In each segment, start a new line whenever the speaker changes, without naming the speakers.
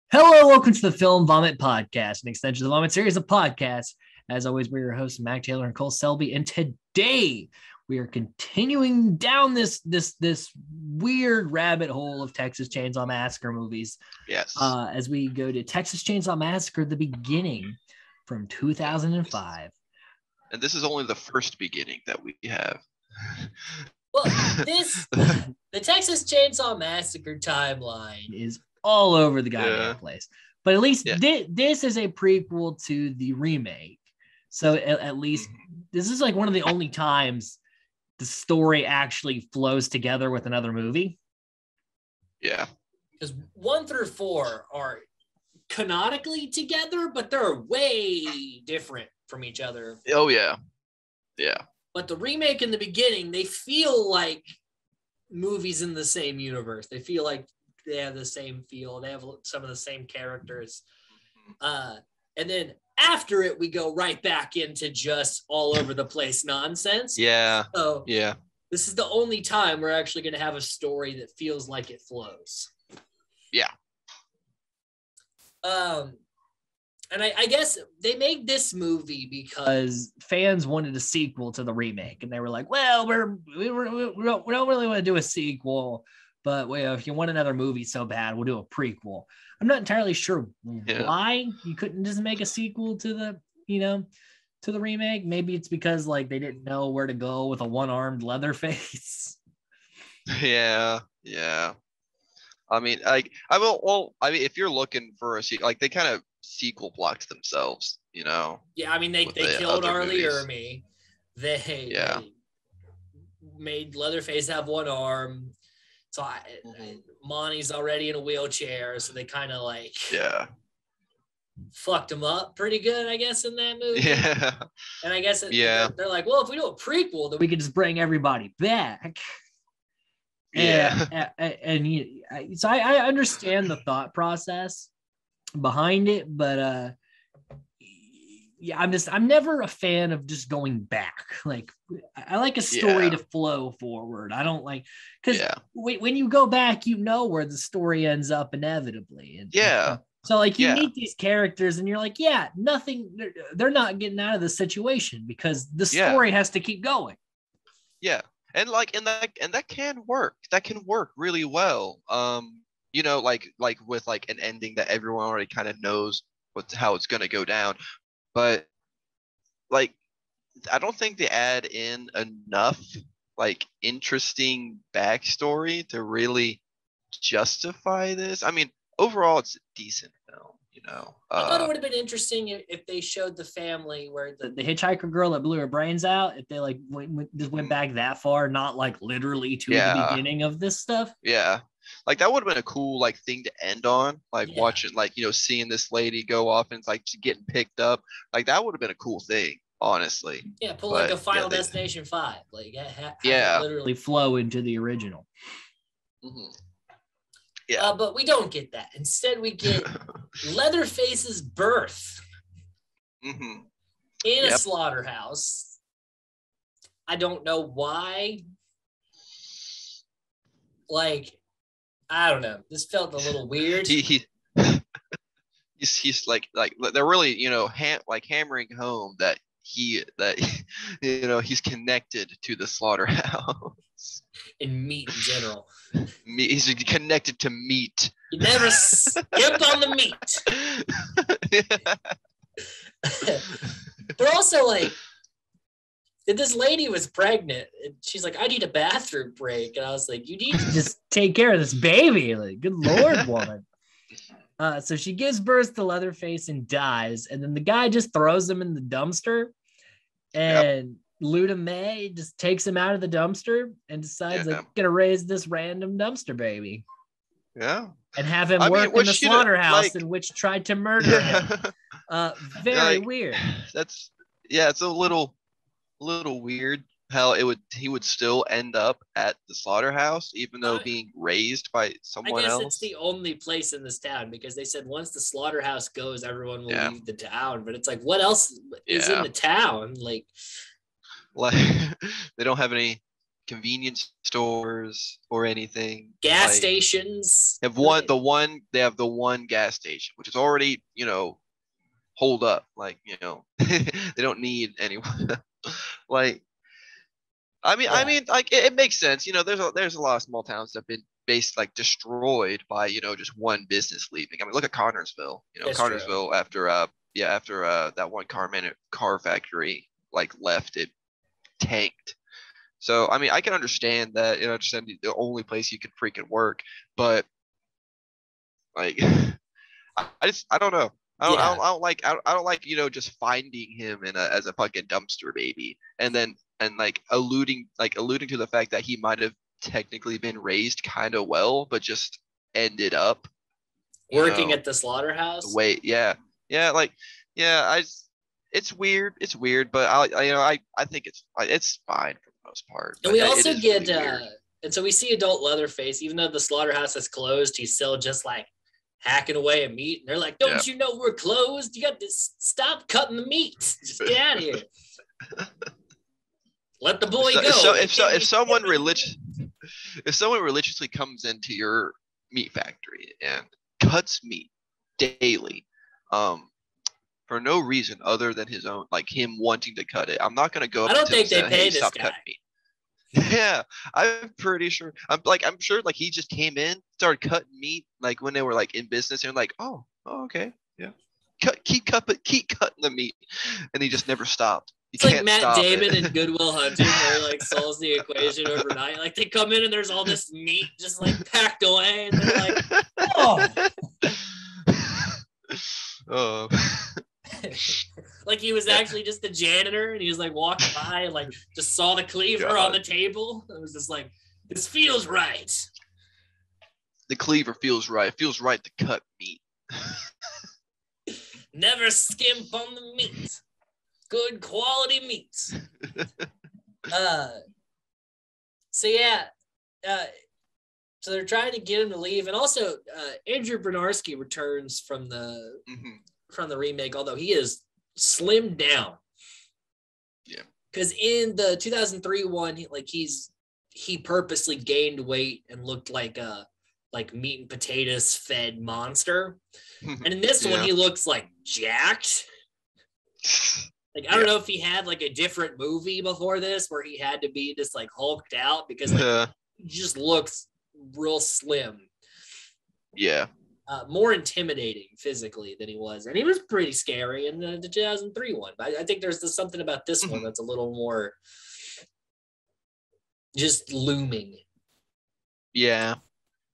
Hello, welcome to the Film Vomit Podcast, an extension of the Vomit series of podcasts. As always, we're your hosts, Mac Taylor and Cole Selby, and today we are continuing down this weird rabbit hole of Texas Chainsaw Massacre movies.
Yes.
As we go to Texas Chainsaw Massacre, the beginning from 2005.
And this is only the first beginning that we have.
Well, the Texas Chainsaw Massacre timeline is all over the goddamn place. But at least this is a prequel to the remake. So at least this is like one of the only times the story actually flows together with another movie.
Yeah.
Because 1 through 4 are canonically together, but they're way different from each other.
Oh, yeah. Yeah.
But the remake and the beginning, they feel like movies in the same universe. They feel like they have the same feel. They have some of the same characters. And then after it, we go right back into just all over the place nonsense.
Yeah.
So
yeah.
This is the only time we're actually going to have a story that feels like it flows.
Yeah.
And I guess they made this movie because fans wanted a sequel to the remake, and they were like, "Well, we don't really want to do a sequel, but if you want another movie so bad, we'll do a prequel." I'm not entirely sure why you couldn't just make a sequel to the remake. Maybe it's because like they didn't know where to go with a one-armed Leatherface.
Yeah. I mean, if you're looking for a sequel, like they kind of sequel blocked themselves, you know.
Yeah, I mean they killed Arlie Ermy. They made Leatherface have one arm. So Monty's already in a wheelchair, so they kind of like fucked him up pretty good, I guess, in that movie.
Yeah.
And I guess they're like, well, if we do a prequel, then we could just bring everybody back.
Yeah.
So I understand the thought process behind it, but I'm never a fan of just going back. Like I like a story to flow forward. I don't like because when you go back, you know where the story ends up inevitably. So like you meet these characters and you're like, nothing. They're not getting out of the situation because the story has to keep going.
Yeah, and that can work. That can work really well. You know, like with like an ending that everyone already kind of knows how it's gonna go down. But like, I don't think they add in enough like interesting backstory to really justify this. I mean, overall, it's a decent film, you know.
I thought it would have been interesting if they showed the family where the hitchhiker girl that blew her brains out, if they like just went back that far, not like literally to the beginning of this stuff.
Yeah. Like that would have been a cool like thing to end on, like watching, like, you know, seeing this lady go off and it's like getting picked up. Like that would have been a cool thing, honestly.
Yeah, like a Final Destination 5, like literally flow into the original.
Mm-hmm. Yeah,
but we don't get that. Instead, we get Leatherface's birth in a slaughterhouse. I don't know why. Like, I don't know. This felt a little weird.
He's like they're really, you know, hammering home that you know, he's connected to the slaughterhouse
and meat in general.
He's connected to meat.
You never skip on the meat. They're also like, this lady was pregnant and she's like, I need a bathroom break. And I was like, you need to just take care of this baby. Like, good Lord, woman. So she gives birth to Leatherface and dies. And then the guy just throws him in the dumpster. And Luda May just takes him out of the dumpster and decides like, going to raise this random dumpster baby.
Yeah.
And have him work in the slaughterhouse in which tried to murder him. Very weird.
It's a little weird how he would still end up at the slaughterhouse even though being raised by someone else. I guess
it's the only place in this town because they said once the slaughterhouse goes, everyone will leave the town. But it's like, what else is in the town? Like
they don't have any convenience stores or anything.
Gas
Like,
stations.
they have the one gas station, which is already, hold up. Like, they don't need anyone. Like, like it makes sense. There's a lot of small towns that have been like destroyed by, just one business leaving. I mean, look at Connorsville.
That's
Connorsville after that one car factory like left, it tanked. So I mean, I can understand that, just the only place you can freaking work, but like, I don't know. I don't like, just finding him as a fucking dumpster baby, and like alluding to the fact that he might have technically been raised kind of well, but just ended up
working at the slaughterhouse.
Wait, yeah, like, yeah, it's weird, but I think it's fine for the most part.
And we also get and so we see adult Leatherface, even though the slaughterhouse is closed, he's still just like hacking away at meat, and they're like, don't you know we're closed? You got to stop cutting the meat. Just get out of here. Let the boy go.
So if someone religiously comes into your meat factory and cuts meat daily, for no reason other than his own, like him wanting to cut it, I'm not gonna go up.
I don't think they pay this guy.
Meat. Yeah, I'm pretty sure. I'm sure like he just came in, started cutting meat like when they were like in business, and like, oh okay, yeah, keep cutting the meat, and he just never stopped.
It's like Matt Damon in Good Will Hunting, where he like solves the equation overnight. Like they come in and there's all this meat just like packed away, and they're like, oh.
Oh.
Like he was actually just a janitor, and he was like walking by and like just saw the cleaver on the table. It was just like, this feels right.
The cleaver feels right. It feels right to cut meat.
Never skimp on the meat. Good quality meat. So they're trying to get him to leave, and also Andrew Bernarski returns from the remake, although he is slimmed down.
Yeah,
because in the 2003 one, he purposely gained weight and looked like a meat and potatoes fed monster, and in this one he looks like jacked. Like, I don't know if he had like a different movie before this where he had to be just like hulked out, because he just looks real slim.
Yeah.
More intimidating physically than he was. And he was pretty scary in the 2003 one. But I think there's something about this one that's a little more just looming.
Yeah.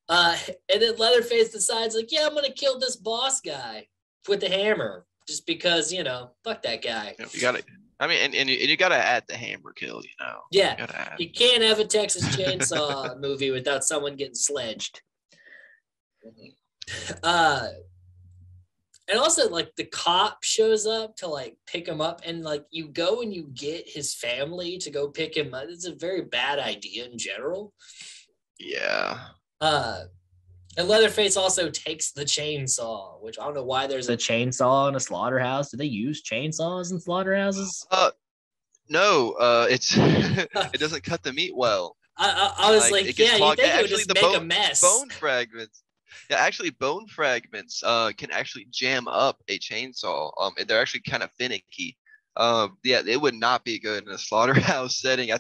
And then Leatherface decides, like, yeah, I'm going to kill this boss guy with the hammer. Just because, fuck that guy.
You got to, and you got to add the hammer kill,
Yeah. You can't have a Texas Chainsaw movie without someone getting sledged. And also, like, the cop shows up to, like, pick him up, and, like, you go and you get his family to go pick him up. It's a very bad idea in general.
Yeah.
And Leatherface also takes the chainsaw, which I don't know why there's a chainsaw in a slaughterhouse. Do they use chainsaws in slaughterhouses?
No, it doesn't cut the meat well.
I was like you think it would just make a mess.
Bone fragments. Yeah, actually, bone fragments can actually jam up a chainsaw. They're actually kind of finicky. It would not be good in a slaughterhouse setting. I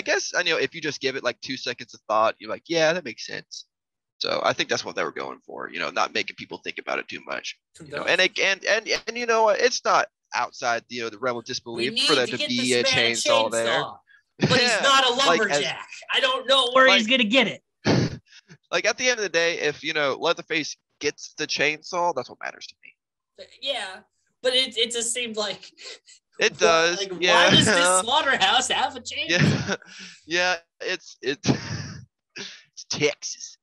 guess if you just give it like 2 seconds of thought, you're like, yeah, that makes sense. So I think that's what they were going for, not making people think about it too much. And it's not outside the realm of disbelief for there to be a chainsaw there.
But he's not a lumberjack. I don't know where he's gonna get it.
Like, at the end of the day, if Leatherface gets the chainsaw, that's what matters to me.
Yeah, but it just seemed like
it does.
Like, why does this slaughterhouse have a chainsaw?
Yeah, it's Texas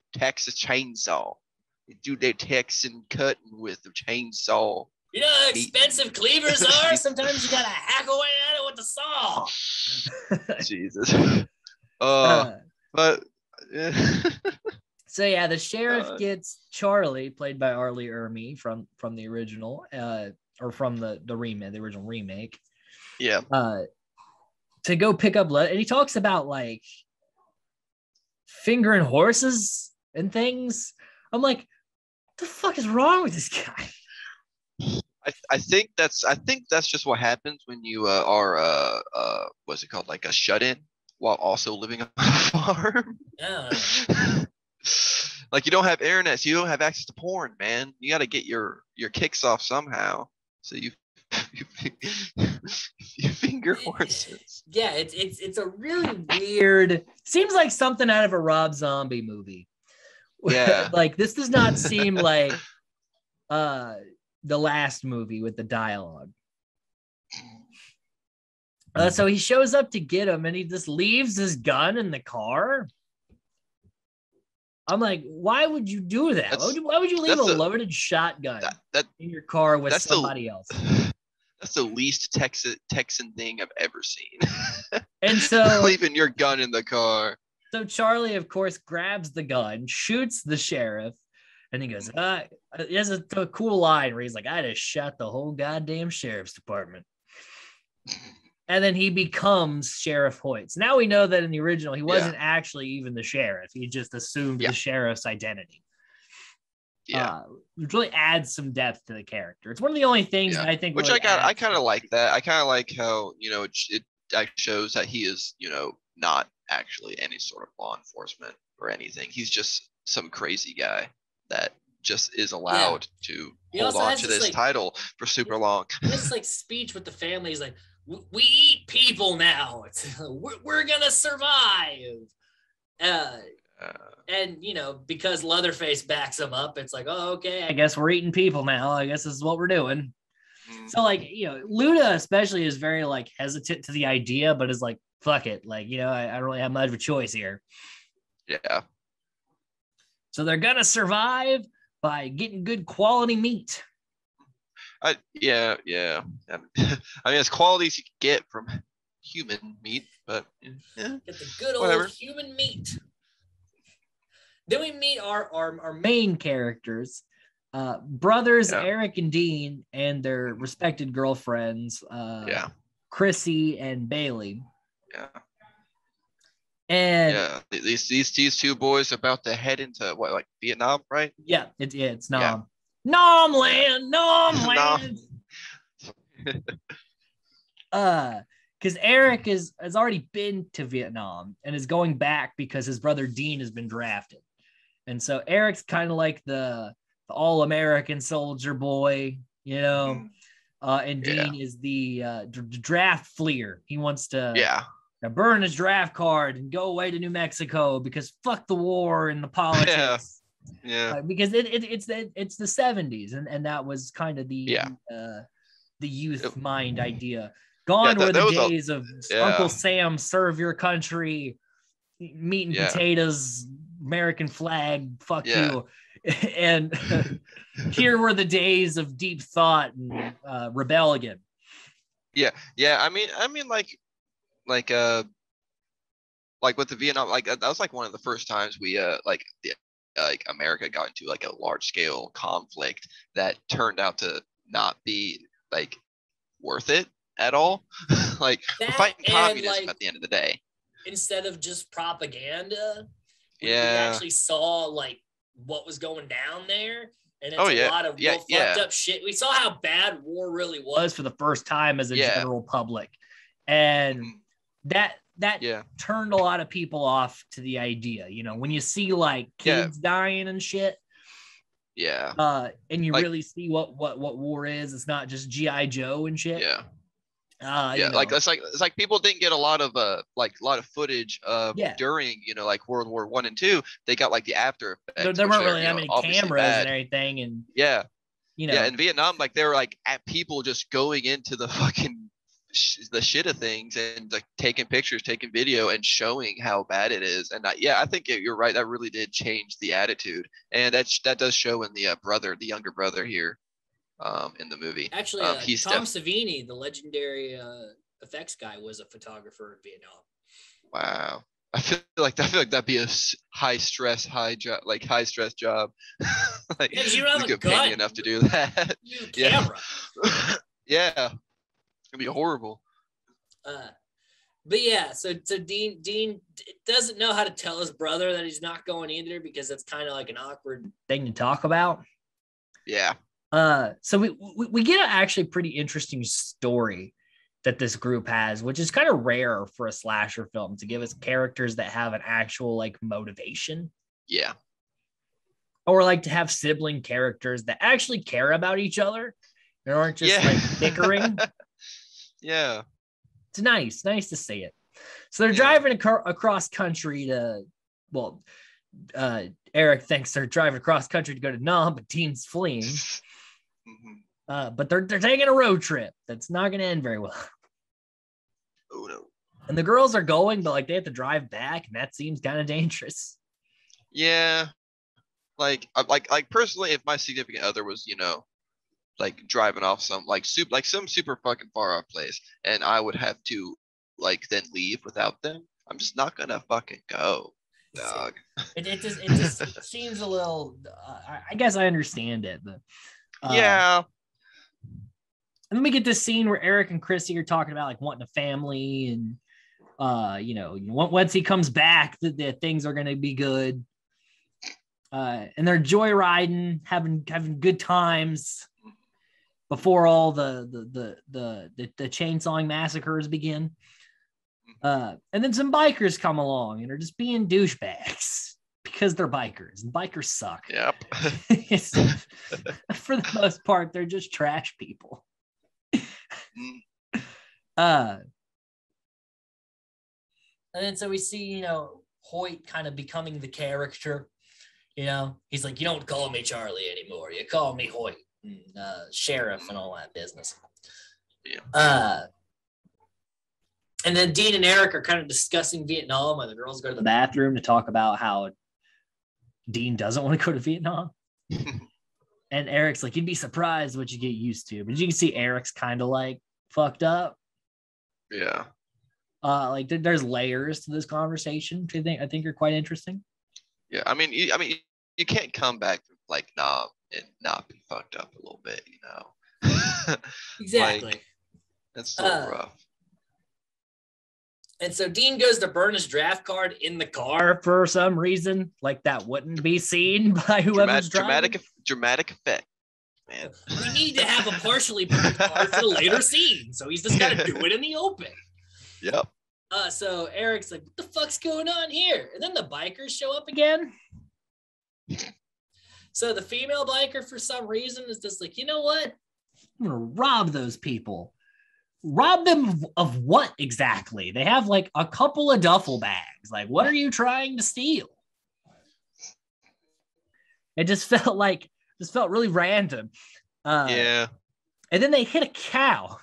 chainsaw. They do their Texan cutting with the chainsaw.
You know how expensive cleavers are? Sometimes you gotta hack away at it with the saw.
Jesus. But
so yeah, the sheriff gets Charlie, played by Arlie Ermey from the original, or from the remake, the original remake.
Yeah.
to go pick up leather, and he talks about like fingering horses and things. I'm like, what the fuck is wrong with this guy?
I think that's just what happens when you what's it called, like a shut-in while also living on a farm.
Yeah.
Like you don't have internet, so you don't have access to porn, man. You got to get your kicks off somehow. So you you finger horses.
Yeah, it's a really weird. Seems like something out of a Rob Zombie movie.
Yeah.
Like this does not seem like the last movie with the dialogue. So he shows up to get him, and he just leaves his gun in the car. I'm like, why would you do that? Why would you leave a loaded shotgun in your car with somebody else?
That's the least Texan thing I've ever seen.
And so
leaving your gun in the car.
So Charlie, of course, grabs the gun, shoots the sheriff, and he goes, he has a cool line where he's like, I just shot the whole goddamn sheriff's department. And then he becomes Sheriff Hoyts. Now we know that in the original, he wasn't actually even the sheriff. He just assumed the sheriff's identity.
Yeah.
Which really adds some depth to the character. It's one of the only things that I think.
Which
really
I kind of like that. I kind of like how, it shows that he is, not actually any sort of law enforcement or anything. He's just some crazy guy that just is allowed to hold on to this title for super long.
This like speech with the family is like, we eat people now. We're gonna survive. And because Leatherface backs him up, it's like, oh, okay, I guess we're eating people now. I guess this is what we're doing. So like, Luda especially is very like hesitant to the idea, but is like, fuck it. Like, I don't really have much of a choice here.
Yeah.
So they're gonna survive by getting good quality meat.
Yeah. I mean, as quality as you can get from human meat, but
get the good old human meat. Then we meet our main characters, brothers Eric and Dean, and their respected girlfriends, Chrissy and Bailey.
Yeah.
And
these two boys are about to head into like Vietnam, right?
Yeah, it's Nam. Yeah. Nom land. Because Eric has already been to Vietnam and is going back because his brother Dean has been drafted. And so Eric's kind of like the all-American soldier boy, and Dean is the draft fleer. He wants to burn his draft card and go away to New Mexico because fuck the war and the politics.
Yeah.
Because it's the 70s, and that was kind of the youth mind idea. Gone were the days of Uncle Sam, serve your country, meat and potatoes, American flag, fuck you. And here were the days of deep thought and rebellion.
Yeah. I mean, like with the Vietnam, like that was like one of the first times we like America got into like a large scale conflict that turned out to not be like worth it at all. Like we're fighting communism at the end of the day.
Instead of just propaganda, we actually saw like what was going down there. And it's a lot of real fucked up shit. We saw how bad war really was for the first time as a general public. And that turned a lot of people off to the idea. When you see like kids dying and shit.
Yeah.
And you really see what war is. It's not just G.I. Joe and shit.
Yeah. Like it's like people didn't get a lot of footage during like World War I and II. They got like the after effects.
There weren't really that many cameras and everything, and
in Vietnam, like they were like at people just going into the fucking the shit of things and like taking pictures, taking video, and showing how bad it is. And I think you're right. That really did change the attitude, and that does show in the younger brother here. In the movie,
actually, Tom Savini, the legendary effects guy, was a photographer in Vietnam.
Wow, I feel like that'd be a high stress job. Like
you don't have a
gun enough to do that.
You camera.
Yeah, it'd be horrible.
But yeah, so Dean doesn't know how to tell his brother that he's not going either, because it's kind of like an awkward thing to talk about.
Yeah.
So we get an actually pretty interesting story that this group has, which is kind of rare for a slasher film, to give us characters that have an actual like motivation.
Yeah.
Or like to have sibling characters that actually care about each other and aren't just like bickering.
Yeah.
It's nice to see it. So they're driving across country to, Eric thinks they're driving across country to go to Nam, but Dean's fleeing. But they're taking a road trip that's not going to end very well.
Oh no.
And the girls are going, but like they have to drive back, and that seems kind of dangerous.
Yeah. Like personally, if my significant other was, like driving off some some super fucking far off place, and I would have to like then leave without them, I'm just not gonna fucking go, dog.
It just seems a little. I guess I understand it, but
yeah.
And then we get this scene where Eric and Chrissy are talking about like wanting a family, and once he comes back, the things are gonna be good. And they're joyriding, having good times before all the chainsawing massacres begin. And then some bikers come along and are just being douchebags because they're bikers, and bikers suck.
Yep.
For the most part, they're just trash people. And then so we see, Hoyt kind of becoming the character. He's like, you don't call me Charlie anymore. You call me Hoyt, and, sheriff and all that business.
Yeah.
And then Dean and Eric are kind of discussing Vietnam, and the girls go to the bathroom to talk about how Dean doesn't want to go to Vietnam. And Eric's like, you'd be surprised what you get used to. But you can see Eric's kind of like fucked up.
Yeah.
Like there's layers to this conversation, which I think are quite interesting.
Yeah, I mean, you can't come back from like Nam and not be fucked up a little bit,
Exactly.
Like, that's so rough.
And so Dean goes to burn his draft card in the car for some reason, like that wouldn't be seen by whoever's driving.
Dramatic effect, man.
We need to have a partially burned car for the later scene, so he's just got to do it in the open.
Yep.
So Eric's like, what the fuck's going on here? And then the bikers show up again. So the female biker, for some reason, is just like, you know what? I'm going to rob those people. Rob them of what exactly? They have like a couple of duffel bags. Like, what are you trying to steal? It just felt really random.
Yeah.
And then they hit a cow.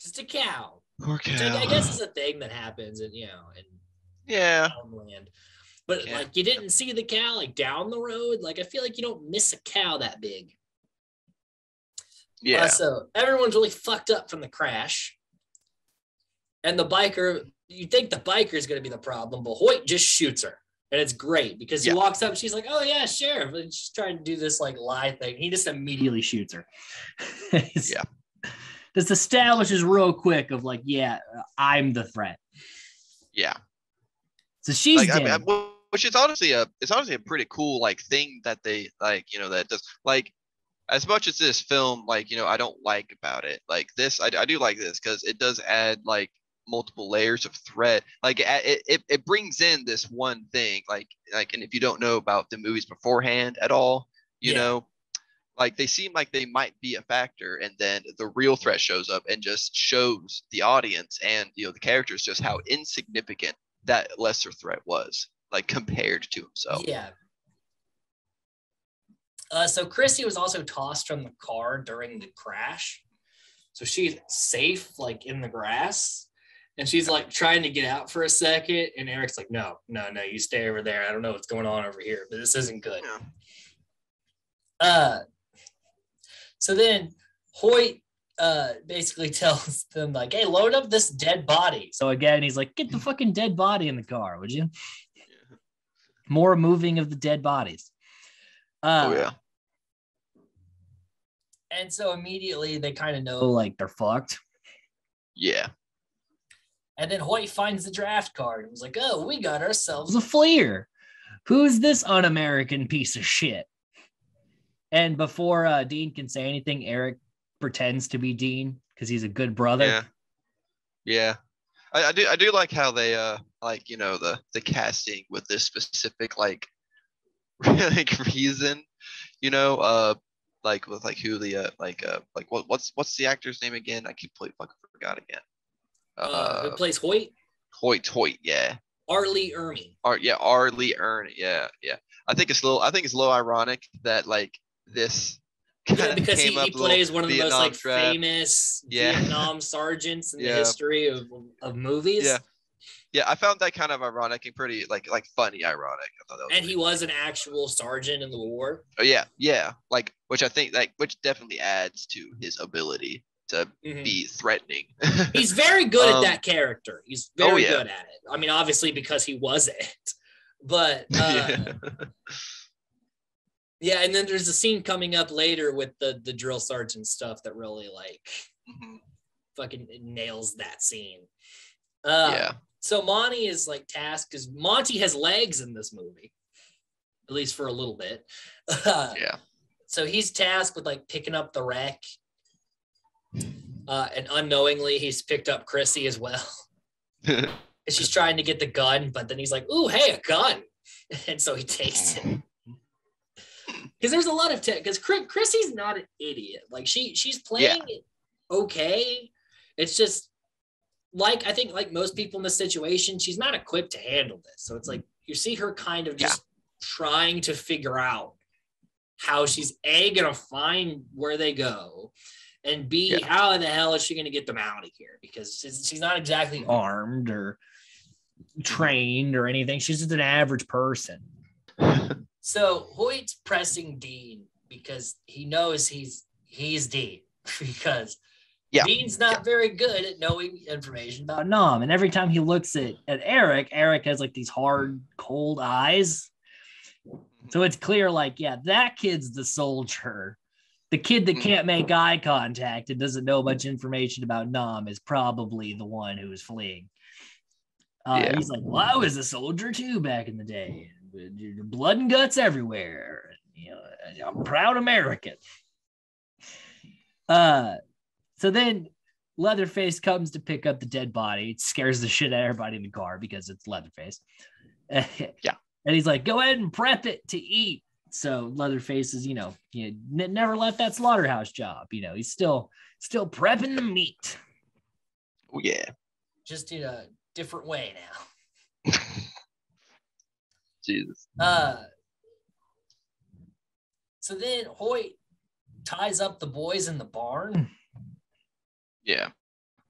Just a cow.
Poor cow.
Which I guess is a thing that happens in farmland. But like you didn't see the cow like down the road. Like I feel like you don't miss a cow that big.
Yeah.
So everyone's really fucked up from the crash. And the biker, you think the biker is going to be the problem, but Hoyt just shoots her. And it's great because he walks up, she's like, oh yeah, sheriff. And she's trying to do this like lie thing. He just immediately shoots her.
Yeah.
Just establishes real quick of like, yeah, I'm the threat.
Yeah.
So she's dead.
I mean, which is honestly a pretty cool like thing that they like, that does like, as much as this film, like, I don't like about it, like this, I do like this because it does add like multiple layers of threat. Like it brings in this one thing, like, and if you don't know about the movies beforehand at all, you know, like they seem like they might be a factor, and then the real threat shows up and just shows the audience and the characters just how insignificant that lesser threat was, like compared to himself.
Yeah. So Chrissy was also tossed from the car during the crash. So she's safe, like in the grass. And she's like trying to get out for a second. And Eric's like, no, you stay over there. I don't know what's going on over here, but this isn't good.
Yeah.
So then Hoyt basically tells them like, hey, load up this dead body. So again, he's like, get the fucking dead body in the car, would you? Yeah. More moving of the dead bodies.
Oh yeah.
And so immediately they kind of know like they're fucked.
Yeah.
And then Hoyt finds the draft card and was like, oh, we got ourselves a fleer. Who's this un-American piece of shit? And before Dean can say anything, Eric pretends to be Dean because he's a good brother.
Yeah. Yeah. I do like how they like, you know, the casting with this specific like like reason, you know, like with like who the like what's the actor's name again? I completely fucking forgot again.
Who plays Hoyt?
Hoyt, yeah.
R. Lee Ermey.
R. Lee Ermey, yeah. I think it's a little ironic that like this
Yeah, because he plays one of the most like famous Vietnam sergeants in the history of movies.
Yeah, I found that kind of ironic and pretty like funny ironic. I thought that was
and he was an actual sergeant in the war.
Oh yeah, like which I think which definitely adds to his ability to be threatening.
He's very good at that character. He's very good at it. I mean, obviously because he was it, but yeah. And then there's a scene coming up later with the drill sergeant stuff that really like fucking nails that scene. So Monty is like tasked because Monty has legs in this movie, at least for a little bit. So he's tasked with like picking up the wreck. And unknowingly, he's picked up Chrissy as well. And she's trying to get the gun, but then he's like, ooh, hey, a gun. And so he takes it. Because there's a lot of because Chrissy's not an idiot. Like she's playing it okay. It's just like I think like most people in this situation, she's not equipped to handle this. So it's like you see her kind of just trying to figure out how she's gonna find where they go, and B, how the hell is she gonna get them out of here? Because she's not exactly armed or trained or anything. She's just an average person. So Hoyt's pressing Dean because he knows he's Dean because Dean's not very good at knowing information about Nam. And every time he looks at Eric has like these hard, cold eyes. So it's clear, like, that kid's the soldier. The kid that can't make eye contact and doesn't know much information about Nam is probably the one who is fleeing. He's like, well, I was a soldier too back in the day. Blood and guts everywhere. You know, I'm a proud American. So then Leatherface comes to pick up the dead body. It scares the shit out of everybody in the car because it's Leatherface. And he's like, go ahead and prep it to eat. So Leatherface is, never left that slaughterhouse job. He's still prepping the meat.
Oh, yeah.
Just in a different way now.
Jesus.
So then Hoyt ties up the boys in the barn.
Yeah.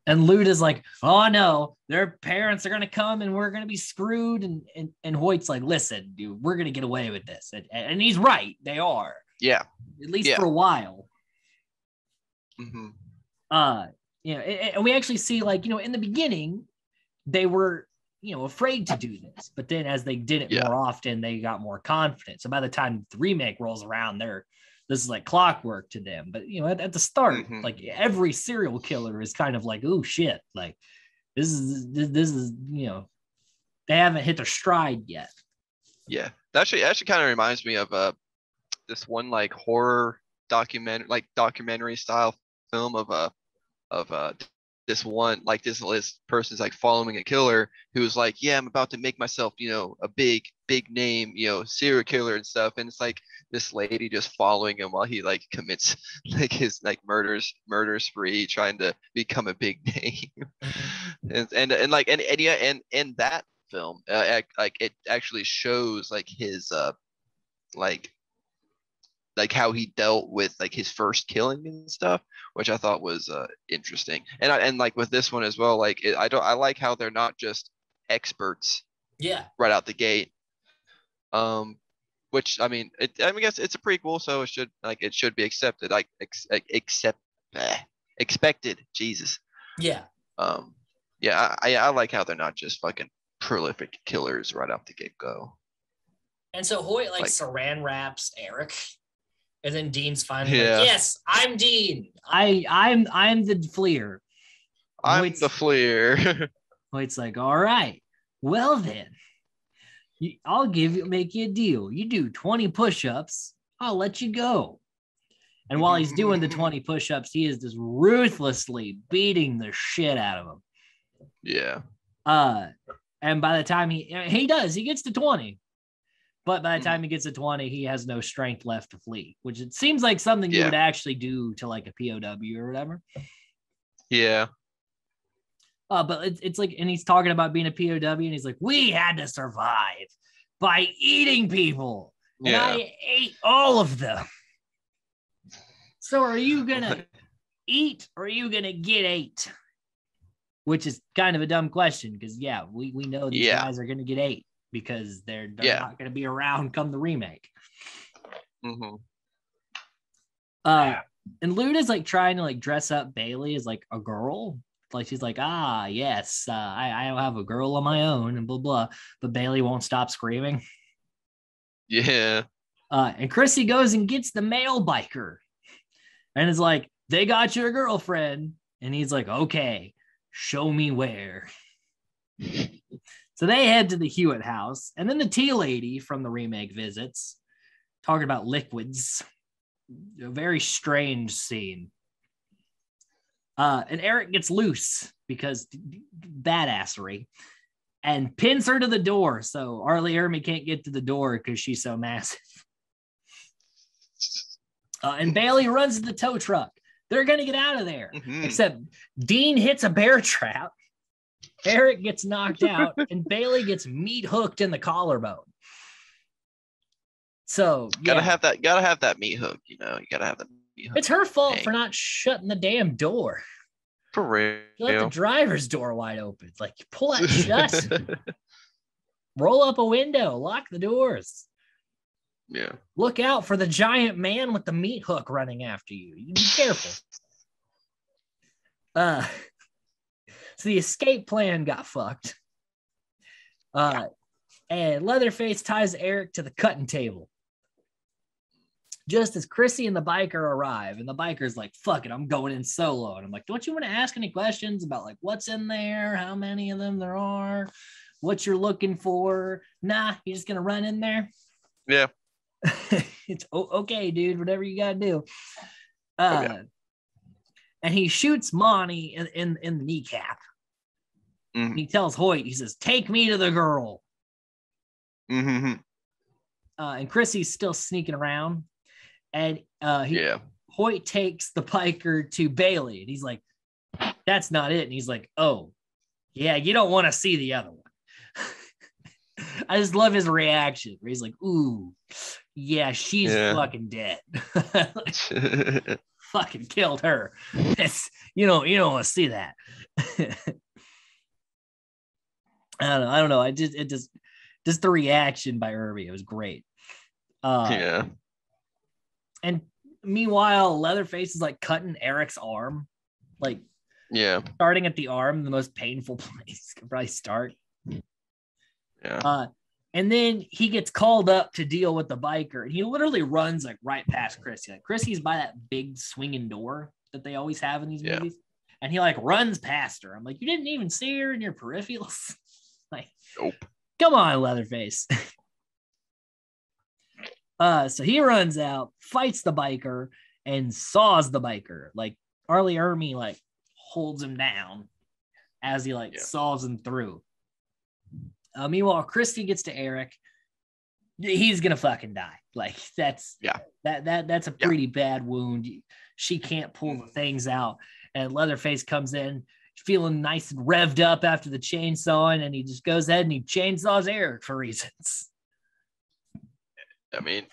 And Luda's like, oh no, their parents are gonna come and we're gonna be screwed. And Hoyt's like, listen, dude, we're gonna get away with this. And he's right, they are. Yeah. At least for a while.
Mm-hmm.
And we actually see, like, in the beginning, they were, afraid to do this. But then as they did it more often, they got more confident. So by the time the remake rolls around, this is like clockwork to them. But, at the start, like every serial killer is kind of like, oh shit, like this is, they haven't hit their stride yet. Yeah.
That actually kind of reminds me of this one like horror documentary style film of this person's like following a killer who's like, I'm about to make myself, a big name, serial killer and stuff. And it's like this lady just following him while he like commits like his like murder spree, trying to become a big name. and that film, like it actually shows like his like how he dealt with like his first killing and stuff, which I thought was interesting. And like with this one as well, like I like how they're not just experts right out the gate. Which I guess it's a prequel, so it should be accepted, like expected. Jesus. I like how they're not just fucking prolific killers right out the get go.
And so Hoyt like saran wraps Eric. And then Dean's finally like, yes, I'm Dean. I'm the fleer.
I'm the Fleer.
Hoyt's like, all right, well then, I'll make you a deal. You do 20 push-ups, I'll let you go. And while he's doing the 20 push-ups, he is just ruthlessly beating the shit out of him.
Yeah.
And by the time he gets to 20. But by the time he gets to 20, he has no strength left to flee, which it seems like something you would actually do to like a POW or whatever.
Yeah.
But it's like, and he's talking about being a POW, and he's like, we had to survive by eating people. And I ate all of them. So are you going to eat or are you going to get ate? Which is kind of a dumb question because, we know these guys are going to get ate because they're not going to be around come the remake.
Mm-hmm.
And Luna's like trying to like dress up Bailey as like a girl. Like she's like, yes, I have a girl of my own and blah, blah. But Bailey won't stop screaming.
Yeah.
And Chrissy goes and gets the male biker. And is like, they got your girlfriend. And he's like, okay, show me where. So they head to the Hewitt house. And then the tea lady from the remake visits, talking about liquids. A very strange scene. And Eric gets loose because badassery and pins her to the door. So Arlie Ermy can't get to the door because she's so massive. And Bailey runs to the tow truck. They're going to get out of there. Mm-hmm. Except Dean hits a bear trap. Eric gets knocked out and Bailey gets meat hooked in the collarbone. So
gotta have that meat hook, you gotta have that meat hook.
It's her fault for not shutting the damn door.
For real.
She left the driver's door wide open. It's like, pull that shut. Roll up a window, lock the doors.
Yeah.
Look out for the giant man with the meat hook running after you. You be careful. So the escape plan got fucked. And Leatherface ties Eric to the cutting table. Just as Chrissy and the biker arrive, and the biker's like, fuck it, I'm going in solo. And I'm like, don't you want to ask any questions about like what's in there, how many of them there are, what you're looking for? Nah, you're just gonna run in there?
Yeah.
It's okay, dude, whatever you gotta do. And he shoots Monty in the kneecap. Mm-hmm. He tells Hoyt, he says, take me to the girl.
Mm-hmm.
And Chrissy's still sneaking around. And Hoyt takes the biker to Bailey. And he's like, that's not it. And he's like, oh, yeah, you don't want to see the other one. I just love his reaction where he's like, ooh, yeah, she's fucking dead. Fucking killed her. You don't want to see that. I don't know. Just the reaction by Irby, it was great. And meanwhile, Leatherface is like cutting Eric's arm, like starting at the arm, the most painful place could probably start.
Yeah.
And then he gets called up to deal with the biker, and he literally runs like right past Chrissy. Like Chrissy's by that big swinging door that they always have in these movies, and he like runs past her. I'm like, you didn't even see her in your peripherals. Like,
nope.
Come on, Leatherface. So he runs out, fights the biker, and saws the biker. Like Arlie Ermy like holds him down as he saws him through. Meanwhile, Christy gets to Eric. He's gonna fucking die. Like that's a pretty bad wound. She can't pull the things out, and Leatherface comes in feeling nice and revved up after the chainsawing, and he just goes ahead and he chainsaws Eric for reasons.
I mean,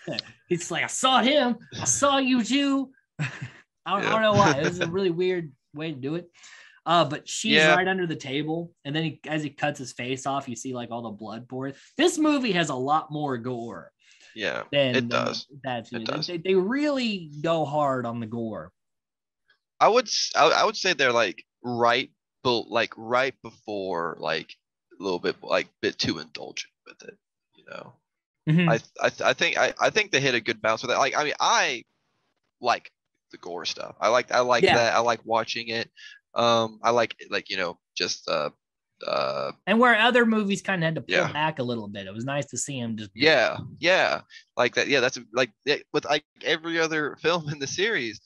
it's like, I saw him, I saw you too. I don't know why. It was a really weird way to do it. But she's right under the table, and then as he cuts his face off, you see like all the blood pour. This movie has a lot more gore.
Yeah, it does.
They really go hard on the gore.
I would say they're like right before like a little bit too indulgent with it, Mm-hmm. I think they hit a good balance with it. Like, I mean, I like the gore stuff. I like that. I like watching it. I like just
And where other movies kind of had to pull
yeah.
back a little bit, it was nice to see him just do it.
Yeah, like that. Yeah, that's like with like every other film in the series.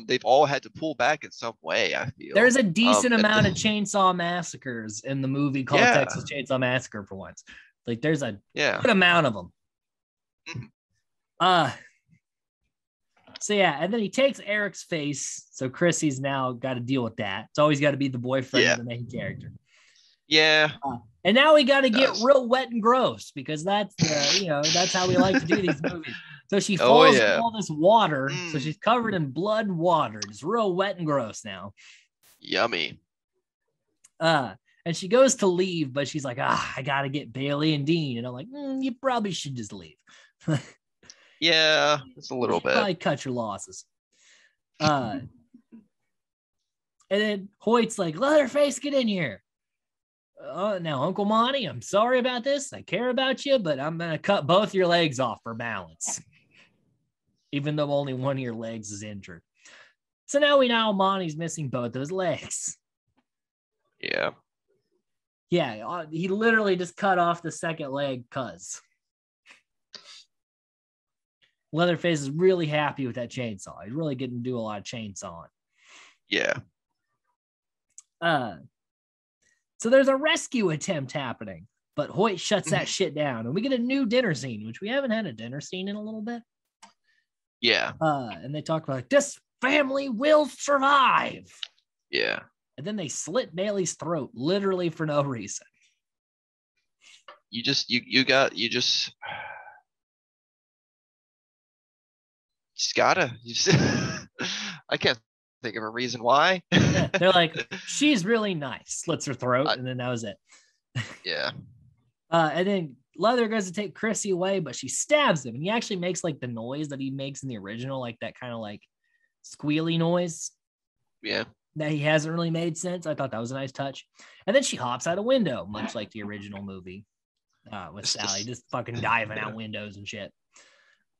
They've all had to pull back in some way, I feel.
There's a decent
At
amount of
the,
chainsaw massacres in the movie called
yeah,
Texas Chainsaw Massacre for once. Like there's a
yeah,
good amount of them.
mhm,
Uh so yeah, and then he takes Eric's face. So Chrissy's now got to deal with that. It's always got to be the boyfriend of
yeah,
the main character.
yeah.
And now we got to get
Does.
real wet and gross because that's that's how we like to do these movies. So she
Oh
falls in
yeah.
all this water. So
Mm,
she's covered in blood and water. It's real wet and gross now.
yummy.
And she goes to leave, but she's like, I gotta get Bailey and Dean. And I'm like, you probably should just leave.
Yeah, it's a
You
little
should
bit.
probably cut your losses. And then Hoyt's like, Leatherface, get in here. Now, Uncle Monty, I'm sorry about this. I care about you, but I'm gonna cut both your legs off for balance, even though only one of your legs is injured. So now we know Monty's missing both those legs.
Yeah.
Yeah, he literally just cut off the second leg cuz. Leatherface is really happy with that chainsaw. He's really getting to do a lot of chainsawing.
Yeah.
So there's a rescue attempt happening, but Hoyt shuts that
Mhm.
shit down, and we get a new dinner scene, which we haven't had a dinner scene in a little bit.
Yeah.
And they talk about like, this family will survive.
Yeah.
And then they slit Bailey's throat literally for no reason.
You just you just gotta you just I can't think of a reason why.
Yeah, they're like, she's really nice, slits her throat, and then that was it.
Yeah.
And then Leather goes to take Chrissy away, but she stabs him, and he actually makes like the noise that he makes in the original, like that kind of like squealy noise.
Yeah.
That he hasn't really made sense. I thought that was a nice touch. And then she hops out a window, much like the original movie with Sally, just fucking diving out windows and shit.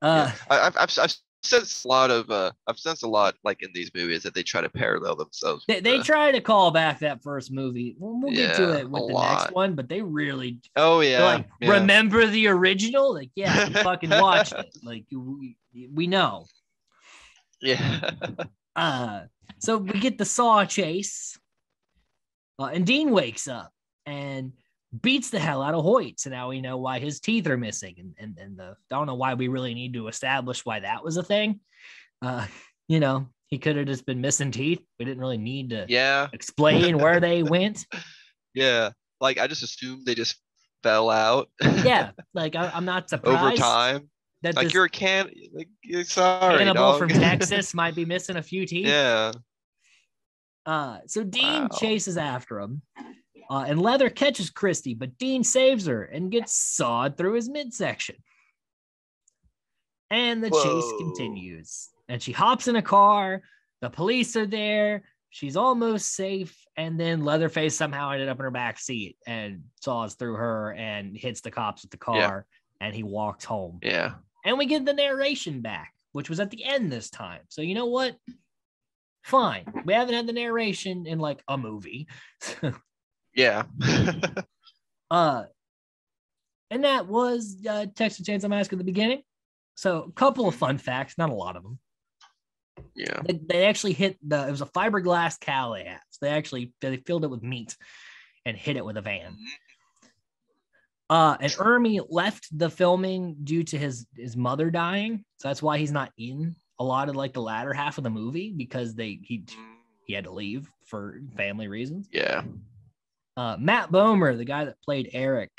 Yeah. I've sensed a lot of I've sensed a lot like in these movies that they try to parallel themselves.
They try to call back that first movie. We'll get to it with the next one, but they really
Oh
they're
yeah.
like,
Yeah.
remember the original? Like, yeah, we fucking watched it. Like we know.
Yeah.
So we get the saw chase, and Dean wakes up and beats the hell out of Hoyt. So now we know why his teeth are missing, and the I don't know why we really need to establish why that was a thing. He could have just been missing teeth. We didn't really need to explain where they went.
Yeah, like I just assumed they just fell out.
Yeah, like I'm not surprised
over time.
that
Like you're sorry,
cannibal
dog.
from Texas might be missing a few teeth.
Yeah.
So Dean chases after him, and Leather catches Christy, but Dean saves her and gets sawed through his midsection. And the chase continues. And she hops in a car. The police are there. She's almost safe. And then Leatherface somehow ended up in her back seat and saws through her and hits the cops with the car. Yeah. And he walks home.
Yeah.
And we get the narration back, which was at the end this time. So you know what? Fine. We haven't had the narration in like a movie.
Yeah.
And that was Texas Chainsaw Massacre at the beginning. So a couple of fun facts, not a lot of them.
Yeah.
They actually hit it was a fiberglass cow they had. So they filled it with meat and hit it with a van. And Ermi left the filming due to his mother dying. So that's why he's not in a lot of like the latter half of the movie, because he had to leave for family reasons.
Yeah.
Matt Bomer, the guy that played Eric,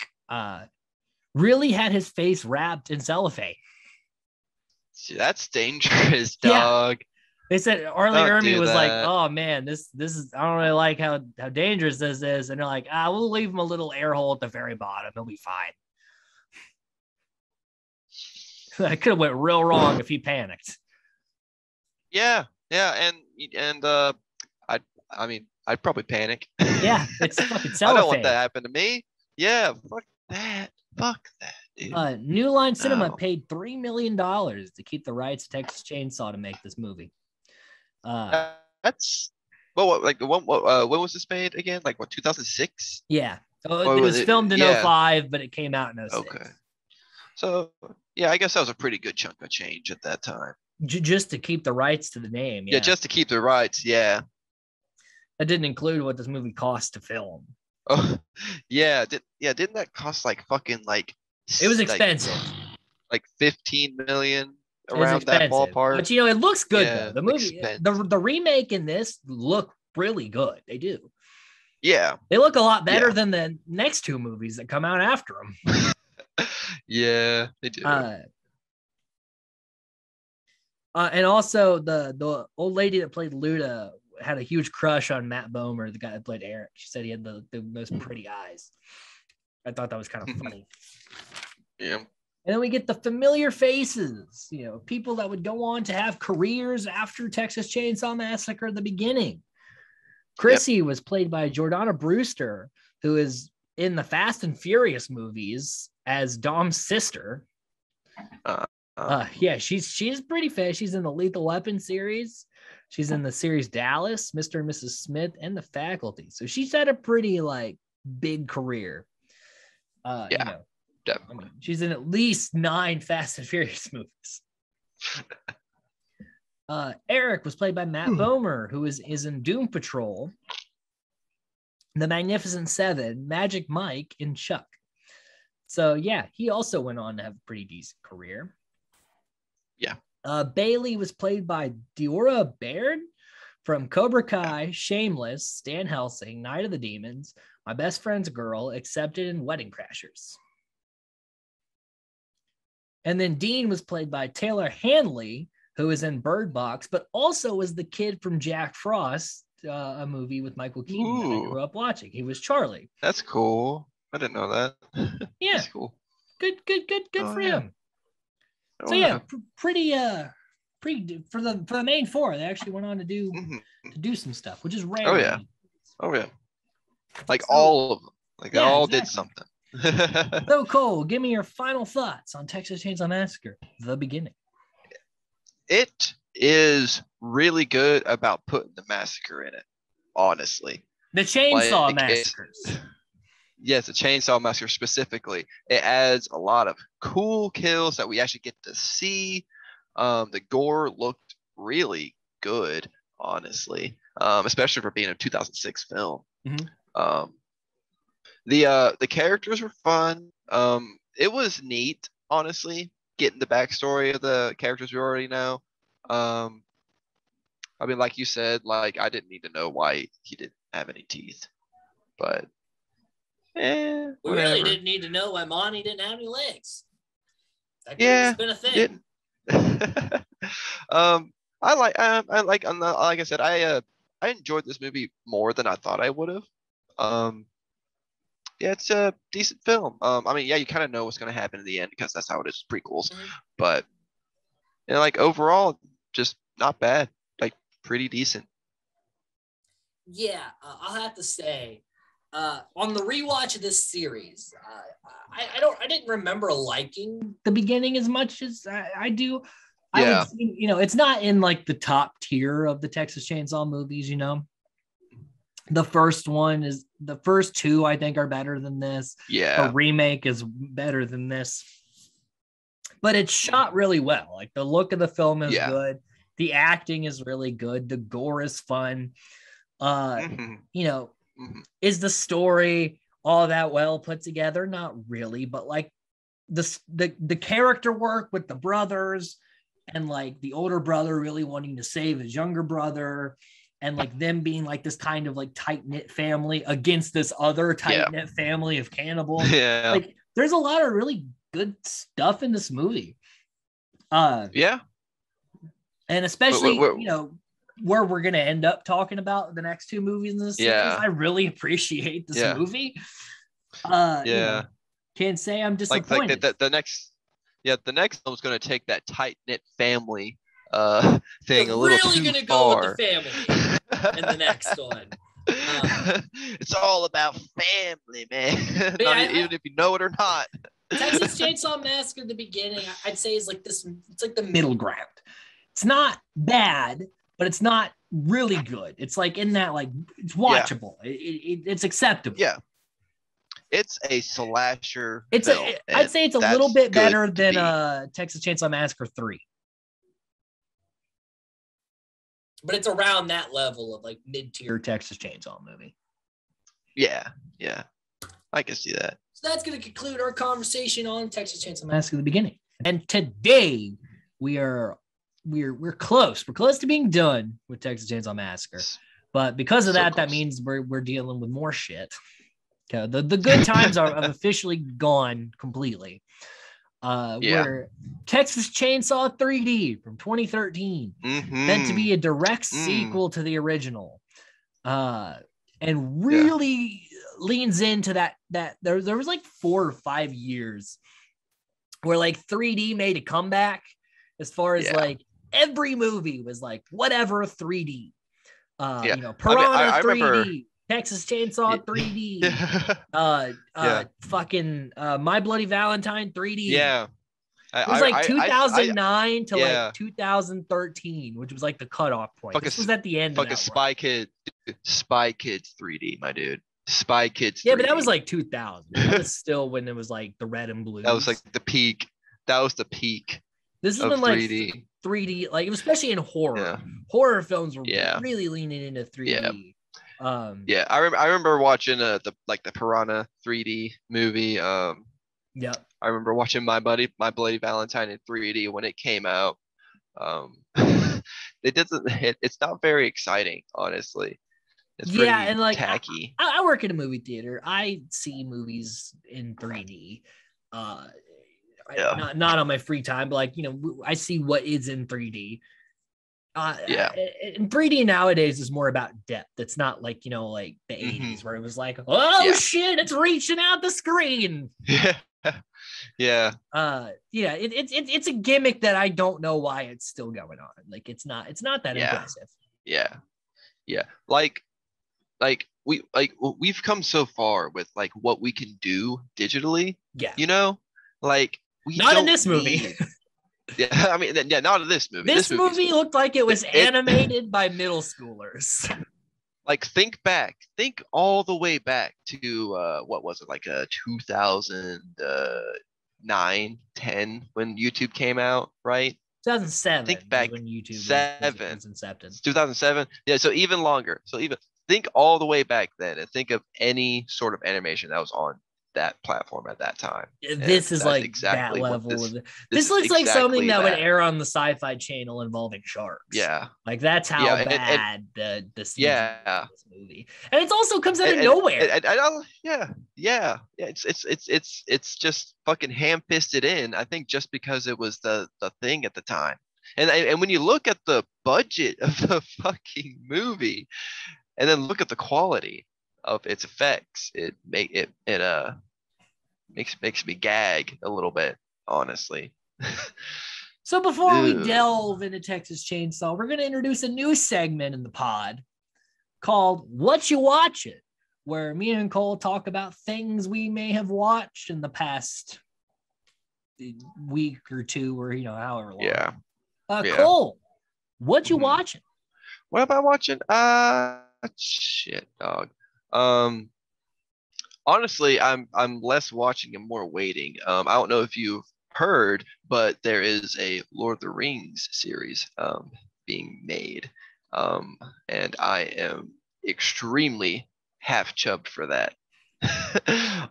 really had his face wrapped in cellophane.
See, that's dangerous, dog.
Yeah. They said Arlie Ermy was like, "Oh man, this is I don't really like how dangerous this is," and they're like, we'll leave him a little air hole at the very bottom. He'll be fine." That could have went real wrong if he panicked.
Yeah, and I mean, I'd probably panic.
Yeah, it's fucking cellophane.
I don't want that to happen to me. Yeah, fuck that, dude.
New Line Cinema paid $3 million to keep the rights to Texas Chainsaw to make this movie.
That's Well, what, like the one, when was this made again? Like what, 2006?
Yeah. Oh,
Or
it
was
was
it?
filmed in
Yeah.
'05, but it came out in
Okay.
'06.
So yeah, I guess that was a pretty good chunk of change at that time.
Just to keep the rights to the name.
Yeah,
Yeah.
just to keep the rights. Yeah.
That didn't include what this movie cost to film.
Oh, yeah. Didn't that cost like fucking
It was
like
expensive.
like 15 million
It was
around that
expensive.
ballpark?
But, it looks good, though.
Yeah,
The movie,
expensive.
the remake in this look really good. They do.
Yeah.
They look a lot better
Yeah.
than the next two movies that come out after them.
Yeah, they do.
And also the old lady that played Luda had a huge crush on Matt Bomer, the guy that played Eric. She said he had the most pretty eyes. I thought that was kind of funny.
Yeah.
And then we get the familiar faces, people that would go on to have careers after Texas Chainsaw Massacre at the beginning. Chrissy was played by Jordana Brewster, who is in the Fast and Furious movies as Dom's sister. Yeah, she's pretty fast. She's in the Lethal Weapon series. She's in the series Dallas, Mr. and Mrs. Smith, and The Faculty. So she's had a pretty big career.
Yeah, definitely.
She's in at least 9 Fast and Furious movies. Eric was played by Matt Bomer, who is in Doom Patrol, The Magnificent Seven, Magic Mike, and Chuck. So yeah, he also went on to have a pretty decent career.
Yeah.
Bailey was played by Deora Baird from Cobra Kai, Shameless, Stan Helsing, Night of the Demons, My Best Friend's Girl, Accepted, and Wedding Crashers. And then Dean was played by Taylor Hanley, who is in Bird Box, but also was the kid from Jack Frost, a movie with Michael Keaton that I grew up watching. He was Charlie.
That's cool. I didn't know that.
Yeah.
That's cool.
Good for him.
Oh,
so yeah, pretty for the main 4. They actually went on to do some stuff, which is rare.
Oh yeah. All of them. They all did something.
So Cole, give me your final thoughts on Texas Chainsaw Massacre, the beginning.
It is really good about putting the massacre in it, honestly.
The Chainsaw Massacres.
Yes, the Chainsaw Massacre specifically. It adds a lot of cool kills that we actually get to see. The gore looked really good, honestly, especially for being a 2006 film.
Mm-hmm.
The characters were fun. It was neat, honestly, getting the backstory of the characters we already know. I mean, like you said, I didn't need to know why he didn't have any teeth, but
we really didn't need to know why Monty didn't have any legs. That could
yeah,
have been a thing.
like I said, I enjoyed this movie more than I thought I would have. Yeah, it's a decent film. I mean, yeah, you kind of know what's going to happen in the end because that's how it is prequels. Mm-hmm. But overall, just not bad. Pretty decent.
Yeah, I'll have to say, on the rewatch of this series, I didn't remember liking the beginning as much as I do.
Yeah.
I would, it's not in the top tier of the Texas Chainsaw movies. The first 2 I think are better than this.
Yeah.
The remake is better than this, but it's shot really well. The look of the film is good. The acting is really good. The gore is fun. Is the story all that well put together? Not really, but the character work with the brothers and the older brother really wanting to save his younger brother and them being this kind of tight-knit family against this other tight-knit family of cannibals.
Yeah.
There's a lot of really good stuff in this movie.
Yeah.
And especially, where we're going to end up talking about the next 2 movies in this series. I really appreciate this movie. Can't say I'm disappointed.
The next film's going to take that tight-knit family thing a little too far. Really going to go with the family in the next one. It's all about family, man. Even if you know it or not.
Texas Chainsaw Massacre at the beginning, I'd say is this. It's the middle ground. It's not bad, but it's not really good. It's like in that, like, it's watchable. It's acceptable.
Yeah. It's a slasher
It's
film.
I'd say it's a little bit better than Texas Chainsaw Massacre 3. But it's around that level of like mid-tier Texas Chainsaw movie.
Yeah. I can see that.
So that's going to conclude our conversation on Texas Chainsaw Massacre at the beginning. And today we're close. We're close to being done with Texas Chainsaw Massacre. But because of that means we're dealing with more shit. Okay, the good times have officially gone completely. Where Texas Chainsaw 3D from 2013, meant to be a direct sequel to the original, and really leans into that there was like 4 or 5 years where like 3D made a comeback as far as like every movie was like whatever 3D. Piranha 3D, remember, Texas Chainsaw 3D, fucking My Bloody Valentine 3D.
Yeah.
It was like 2009 to like 2013, which was like the cutoff point. This was at the end of that
Spy Kids 3D, my dude. Spy Kids 3D.
Yeah, but that was like 2000. That was still when it was like the red and blue.
That was like the peak.
This has been like 3D, like especially in horror. Yeah. Horror films were really leaning into 3D.
Yeah. I remember watching the Piranha 3D movie. I remember watching My Bloody Valentine in 3D when it came out. It's not very exciting, honestly. It's pretty
and like
tacky.
I work in a movie theater. I see movies in 3D. Not on my free time, but like, I see what is in 3D. And 3D nowadays is more about depth. It's not like, like the 80s where it was like, shit, it's reaching out the screen. It's a gimmick that I don't know why it's still going on. Like it's not that impressive.
We've come so far with like what we can do digitally. Like we
not in this movie.
I mean, not in this movie.
This movie looked like it was animated by middle schoolers.
Like think all the way back to what was it, like 2009, 10 when YouTube came out, right?
2007.
Think back
when YouTube was incepted.
2007. Yeah, so even longer. So even think all the way back then and think of any sort of animation that was on that platform at that time.
This is like exactly that level. This looks like something that would air on the Sci-Fi Channel involving sharks.
Yeah,
like that's how bad the this movie. And it also comes out of nowhere.
It's just fucking ham-fisted in. I think just because it was the thing at the time. And when you look at the budget of the fucking movie, and then look at the quality of its effects, it makes me gag a little bit, honestly.
So before we delve into Texas Chainsaw, we're going to introduce a new segment in the pod called What You Watchin', where me and Cole talk about things we may have watched in the past week or two, or however long. Cole, what you watching?
What am I watching? Shit, dog. Honestly, I'm less watching and more waiting. I don't know if you've heard, but there is a Lord of the Rings series being made, and I am extremely half chubbed for that.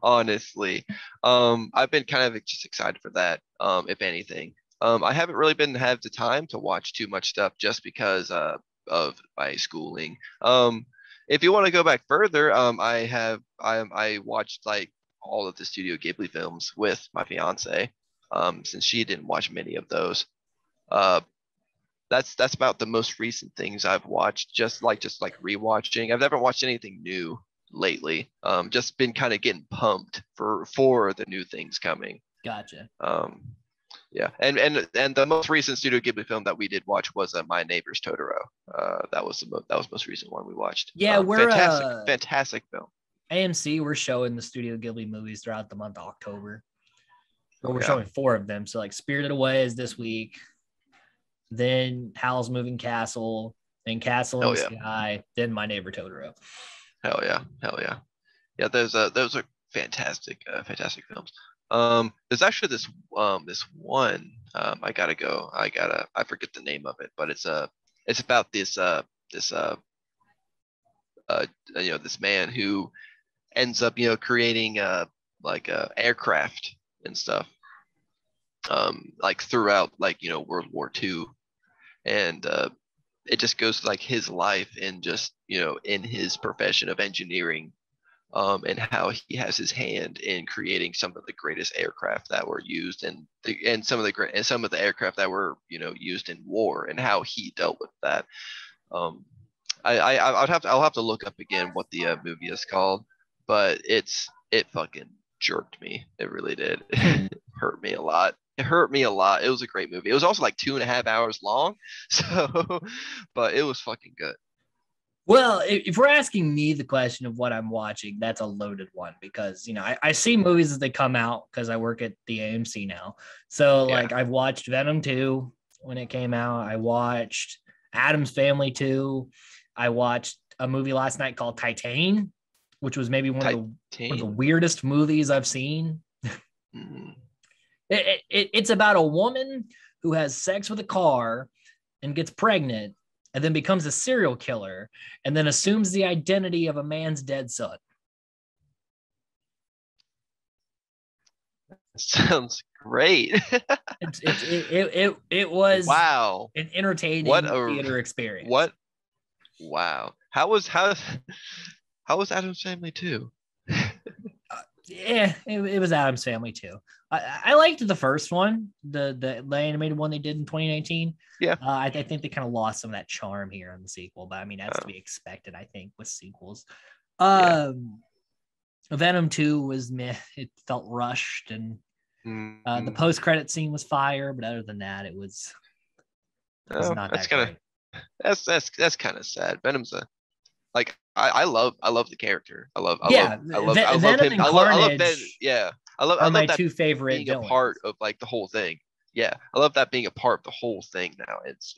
Honestly, I've been kind of just excited for that. If anything, I haven't really have the time to watch too much stuff just because of my schooling. If you want to go back further, I watched like all of the Studio Ghibli films with my fiance, since she didn't watch many of those. That's about the most recent things I've watched. Just like rewatching. I've never watched anything new lately. Just been kind of getting pumped for the new things coming.
Gotcha.
Yeah, and the most recent Studio Ghibli film that we did watch was My Neighbor's Totoro. That was the most recent one we watched.
Yeah, we're
fantastic film.
AMC, we're showing the Studio Ghibli movies throughout the month of October. We're showing 4 of them. So like Spirited Away is this week. Then Howl's Moving Castle. then Castle in
Hell
the
yeah.
Sky, then My Neighbor Totoro.
Hell yeah. Hell yeah. Yeah, those are fantastic, fantastic films. There's actually this one. I gotta go. I forget the name of it, but it's about this this man who ends up creating like aircraft and stuff like throughout like World War II, and it just goes to like his life and just in his profession of engineering, and how he has his hand in creating some of the greatest aircraft that were used and some of the aircraft that were used in war, and how he dealt with that. um I'll have to look up again what the movie is called, but it fucking jerked me. It really did. It hurt me a lot. It hurt me a lot. It was a great movie. It was also like 2.5 hours long, so but it was fucking good.
Well, if we're asking me the question of what I'm watching, that's a loaded one because, I see movies as they come out because I work at the AMC now. So,
Yeah.
like, I've watched Venom 2 when it came out. I watched Addams Family 2. I watched a movie last night called Titan, which was maybe one of the weirdest movies I've seen.
Mm.
It's about a woman who has sex with a car and gets pregnant and then becomes a serial killer and then assumes the identity of a man's dead son.
Sounds great.
It was
wow.
an entertaining theater experience.
Wow. How was Addams Family 2?
Yeah, it was Addams Family too. I liked the first one, the animated one they did in 2019.
Yeah.
I think they kind of lost some of that charm here in the sequel, but I mean that's to be expected, I think, with sequels. Venom 2 was meh. It felt rushed, and the post-credit scene was fire, but other than that, it was not that great.
That's kind of sad. Venom's like I love the character. I love
Venom
him.
and Carnage.
I love
my
that
two favorite
being
villains.
a part of like the whole thing. Yeah, I love that being a part of the whole thing now. It's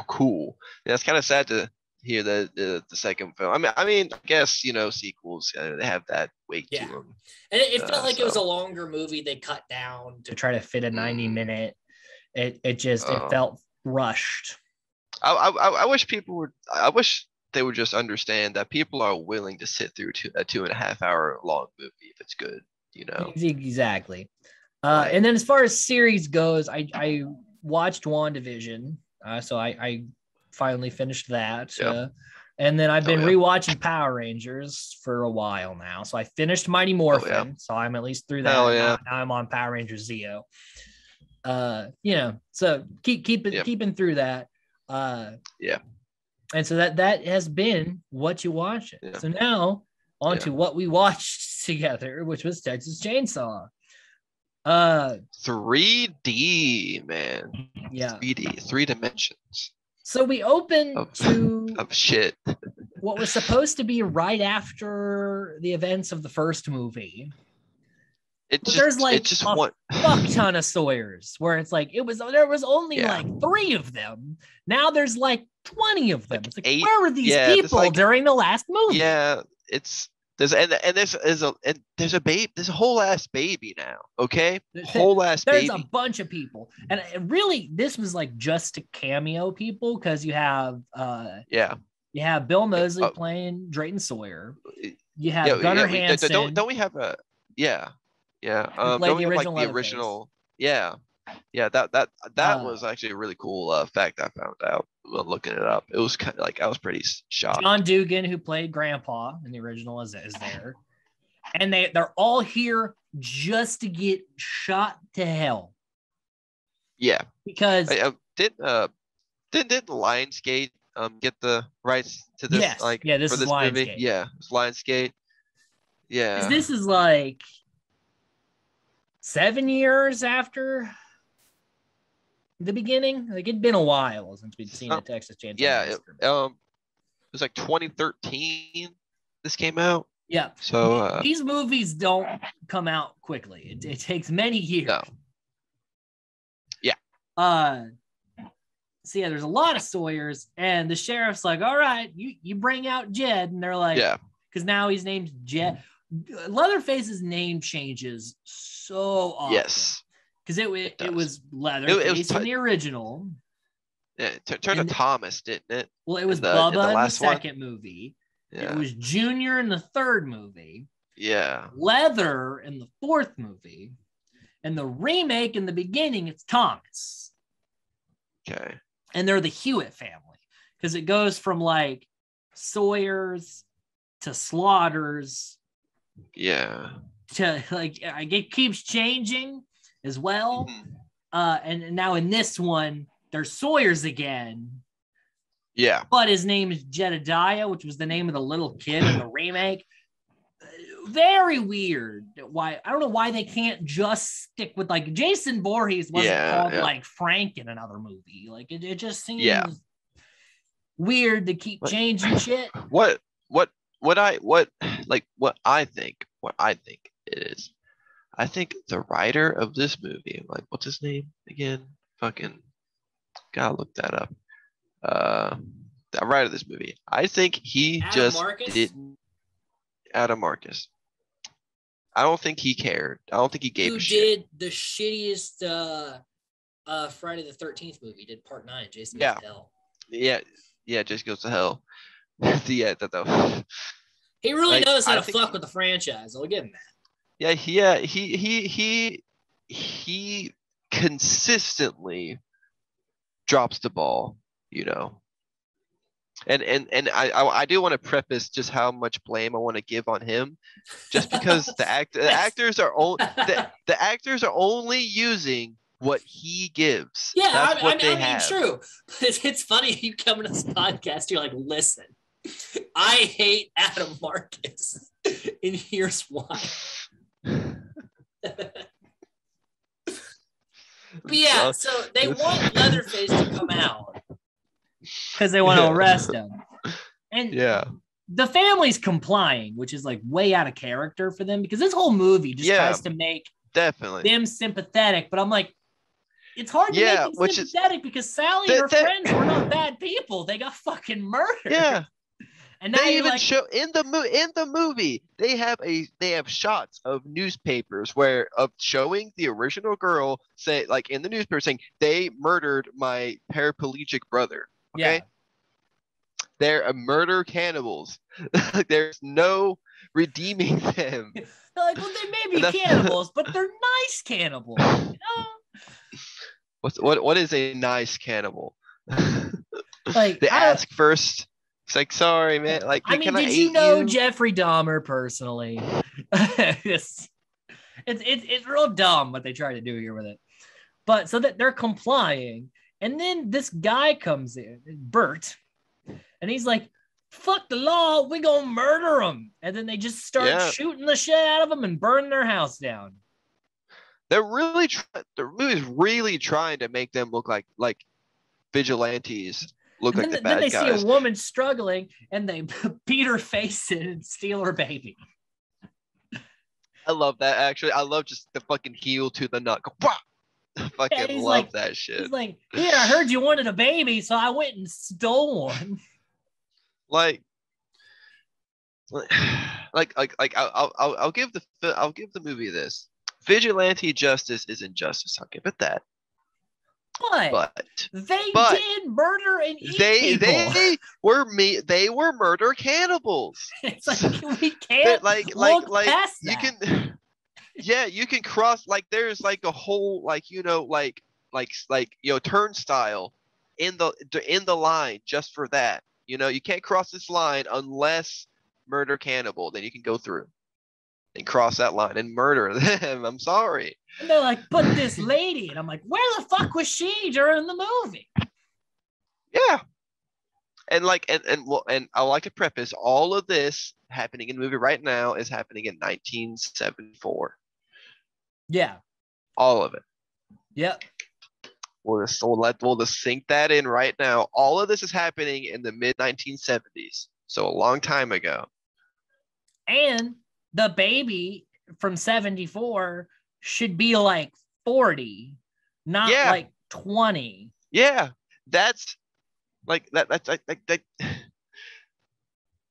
cool. Yeah, it's kind of sad to hear the second film. I mean, I guess sequels they have that weight to them.
And it felt like it was a longer movie they cut down to try to fit a 90-minute. It felt rushed.
I wish people would. I wish they would just understand that people are willing to sit through a 2.5 hour long movie if it's good.
Exactly. And then as far as series goes, I watched WandaVision. So I finally finished that.
Yeah.
And then I've been rewatching Power Rangers for a while now. So I finished Mighty Morphin. So I'm at least through that. Now I'm on Power Rangers Zeo. So keeping through that. And so that has been what you watch. Yeah. So now on to what we watched together, which was Texas Chainsaw.
3D, man.
Yeah.
3D, 3 dimensions.
So we opened
of shit.
What was supposed to be right after the events of the first movie. There's like a fuck ton of Sawyers where it's like there was only like 3 of them. Now there's like 20 of them. It's like, 8, where were these people during the last movie?
Yeah, there's a baby. There's a whole ass baby now. Okay,
there's a bunch of people, and really this was like just to cameo people because you have you have Bill Moseley playing Drayton Sawyer. You have Gunnar Hansen.
Don't we have a
don't we have like the original?
Yeah. That was actually a really cool fact I found out when looking it up. It was kind of like I was pretty shocked.
John Dugan, who played Grandpa in the original, is there, and they're all here just to get shot to hell.
Yeah,
because
did Lionsgate get the rights to this?
Yes. This
for
is
this
Lionsgate.
Movie? Yeah, it's Lionsgate. Yeah,
this is like 7 years after the beginning. Like it'd been a while since we'd seen a Texas Chainsaw.
Yeah, it was like 2013. This came out.
Yeah.
So
these movies don't come out quickly. It takes many years.
No. Yeah.
So yeah, there's a lot of Sawyers, and the sheriff's like, all right, you bring out Jed. And they're like,
Yeah.
because now he's named Jed. Leatherface's name changes so often.
Yes.
Because it was Leatherface in the original.
Yeah, it turned to Thomas, didn't it?
Well, it was Bubba in the second movie. Yeah. It was Junior in the third movie.
Yeah.
Leather in the fourth movie. And the remake in the beginning, it's Thomas.
Okay.
And they're the Hewitt family. Because it goes from like Sawyers to Slaughters.
Yeah.
To like, it keeps changing as well. And now in this one, there's Sawyers again.
Yeah.
But his name is Jedediah, which was the name of the little kid in the remake. Very weird. Why? I don't know why they can't just stick with like Jason Voorhees wasn't called like Frank in another movie. Like it just seems weird to keep changing shit.
What I think it is. I think the writer of this movie, like what's his name again? Fucking gotta look that up. The writer of this movie. I think he didn't. Adam Marcus. I don't think he cared. I don't think he gave a shit.
Who did the shittiest Friday the 13th movie? Did part 9, Jason Goes to Hell.
Yeah, Jason Goes to Hell. He
really knows how to fuck with the franchise. I'll give him that.
He consistently drops the ball, you know. And I do want to preface just how much blame I want to give on him, just because the actors are only using what he gives.
Yeah, I mean, true. But it's funny you come to this podcast, you're like, listen, I hate Adam Marcus, and here's why. But yeah, so they want Leatherface to come out because they want to arrest him. And the family's complying, which is like way out of character for them, because this whole movie just tries to make them sympathetic. But I'm like, it's hard to make them sympathetic because Sally and her friends were not bad people. They got fucking murdered.
Yeah.
And now
they even show in the movie they have shots of newspapers of showing the original girl say, like, in the newspaper saying they murdered my paraplegic brother. Okay. Yeah. They're murder cannibals. There's no redeeming them.
They're like, well, they may be cannibals, but they're nice cannibals. You know?
What is a nice cannibal?
Like,
they ask first. It's like, sorry, man. Like,
I mean, did you know Jeffrey Dahmer personally? it's real dumb what they try to do here with it. But so that they're complying, and then this guy comes in, Bert, and he's like, "Fuck the law, we gonna murder him." And then they just start shooting the shit out of them and burn their house down.
They're really the movie's really trying to make them look like vigilantes. Look like the bad guys.
Then they see a woman struggling, and they beat her face in and steal her baby.
I love that, actually. I love just the fucking heel to the nut. I fucking love that shit.
He's like, here, I heard you wanted a baby, so I went and stole one.
I'll give the movie this. Vigilante justice is injustice. I'll give it that. But
they did murder and eat people.
They were murder cannibals.
It's like, we can't look past that.
You can, you can cross, like, there's like a whole, turnstile in the line just for that. You know, you can't cross this line unless murder cannibal. Then you can go through and cross that line and murder them. I'm sorry.
And they're like, but this lady, and I'm like, where the fuck was she during the movie?
Yeah. And I like to preface, all of this happening in the movie right now is happening in 1974.
Yeah.
All of it.
Yep.
We'll just sink that in right now. All of this is happening in the mid 1970s. So a long time ago.
And the baby from 74 should be like 40, not like 20.
Yeah. that's like that. That's like that.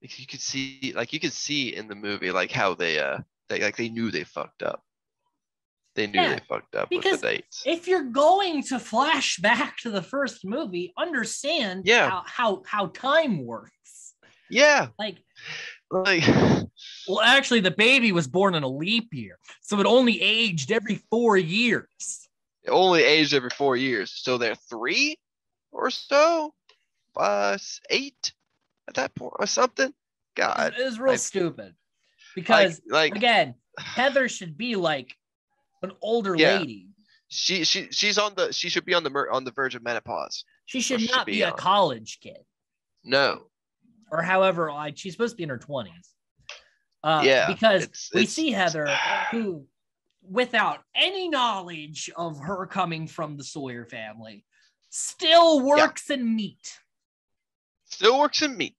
You could see in the movie like how they knew they fucked up. They knew
Yeah,
they fucked up with the
because
dates.
if you're going to flash back to the first movie, understand
Yeah.
how time works.
Yeah.
Like,
Like,
well, actually, the baby was born in a leap year, so it only aged every 4 years.
it only aged every 4 years, so they're 3 or so, 8 at that point or something. God,
It was real stupid because again, Heather should be like an older lady.
She's she should be on the verge of menopause.
She should not be a college kid.
No.
Or however, she's supposed to be in her 20s. Because we see Heather, who, without any knowledge of her coming from the Sawyer family, still works in meat.
Still works in meat.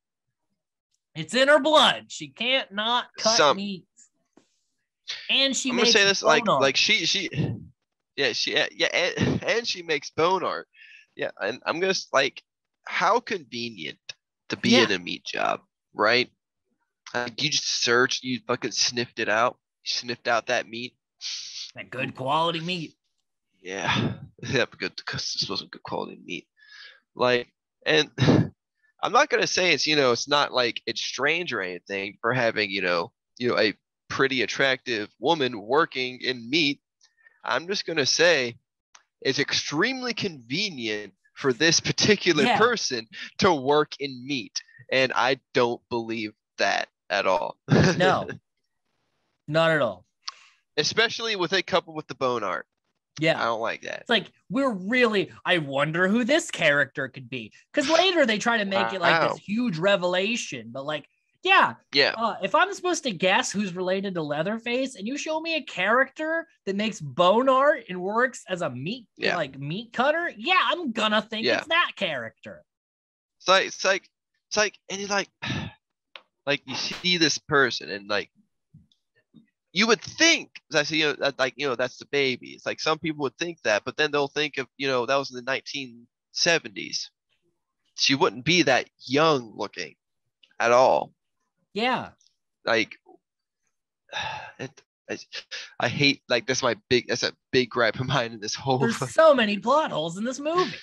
It's in her blood. She can't not cut meat. And she makes bone art.
Like she and she makes bone art. Yeah, and I'm gonna like, how convenient to be in a meat job, right? You just searched, you fucking sniffed it out. You sniffed out that meat.
That good quality meat.
Yeah, good, because this wasn't good quality meat. Like, and I'm not gonna say it's not like it's strange or anything for having a pretty attractive woman working in meat. I'm just gonna say it's extremely convenient for this particular person to work in meat, and I don't believe that at all.
No, not at all.
Especially with it coupled with the bone art.
Yeah,
I don't like that.
It's like, I wonder who this character could be, because later they try to make it like this huge revelation, but like, if I'm supposed to guess who's related to Leatherface, and you show me a character that makes bone art and works as a meat cutter, I'm gonna think it's that character.
It's like, and you like you see this person, and like, you would think that's that's the baby. It's like some people would think that, but then they'll think of that was in the 1970s. She wouldn't be that young looking at all.
Yeah.
Like, I hate, like, that's a big gripe of mine in this whole.
There's so many plot holes in this movie.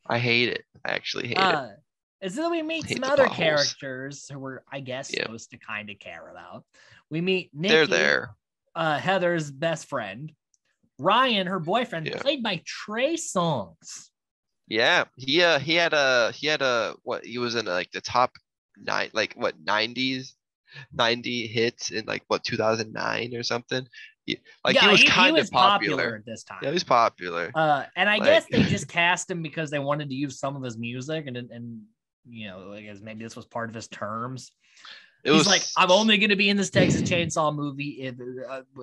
I hate it. I actually hate it.
And so we meet some other characters who we're, I guess, supposed to kind of care about. We meet Nikki,
they're there.
Heather's best friend. Ryan, her boyfriend, played by Trey Songz.
Yeah, he had what, he was in like the top 90 hits in like 2009 or something. He was kind of popular
at this time.
Yeah, he was popular.
And I guess they just cast him because they wanted to use some of his music, and I guess maybe this was part of his terms. He's like, I'm only going to be in this Texas Chainsaw movie in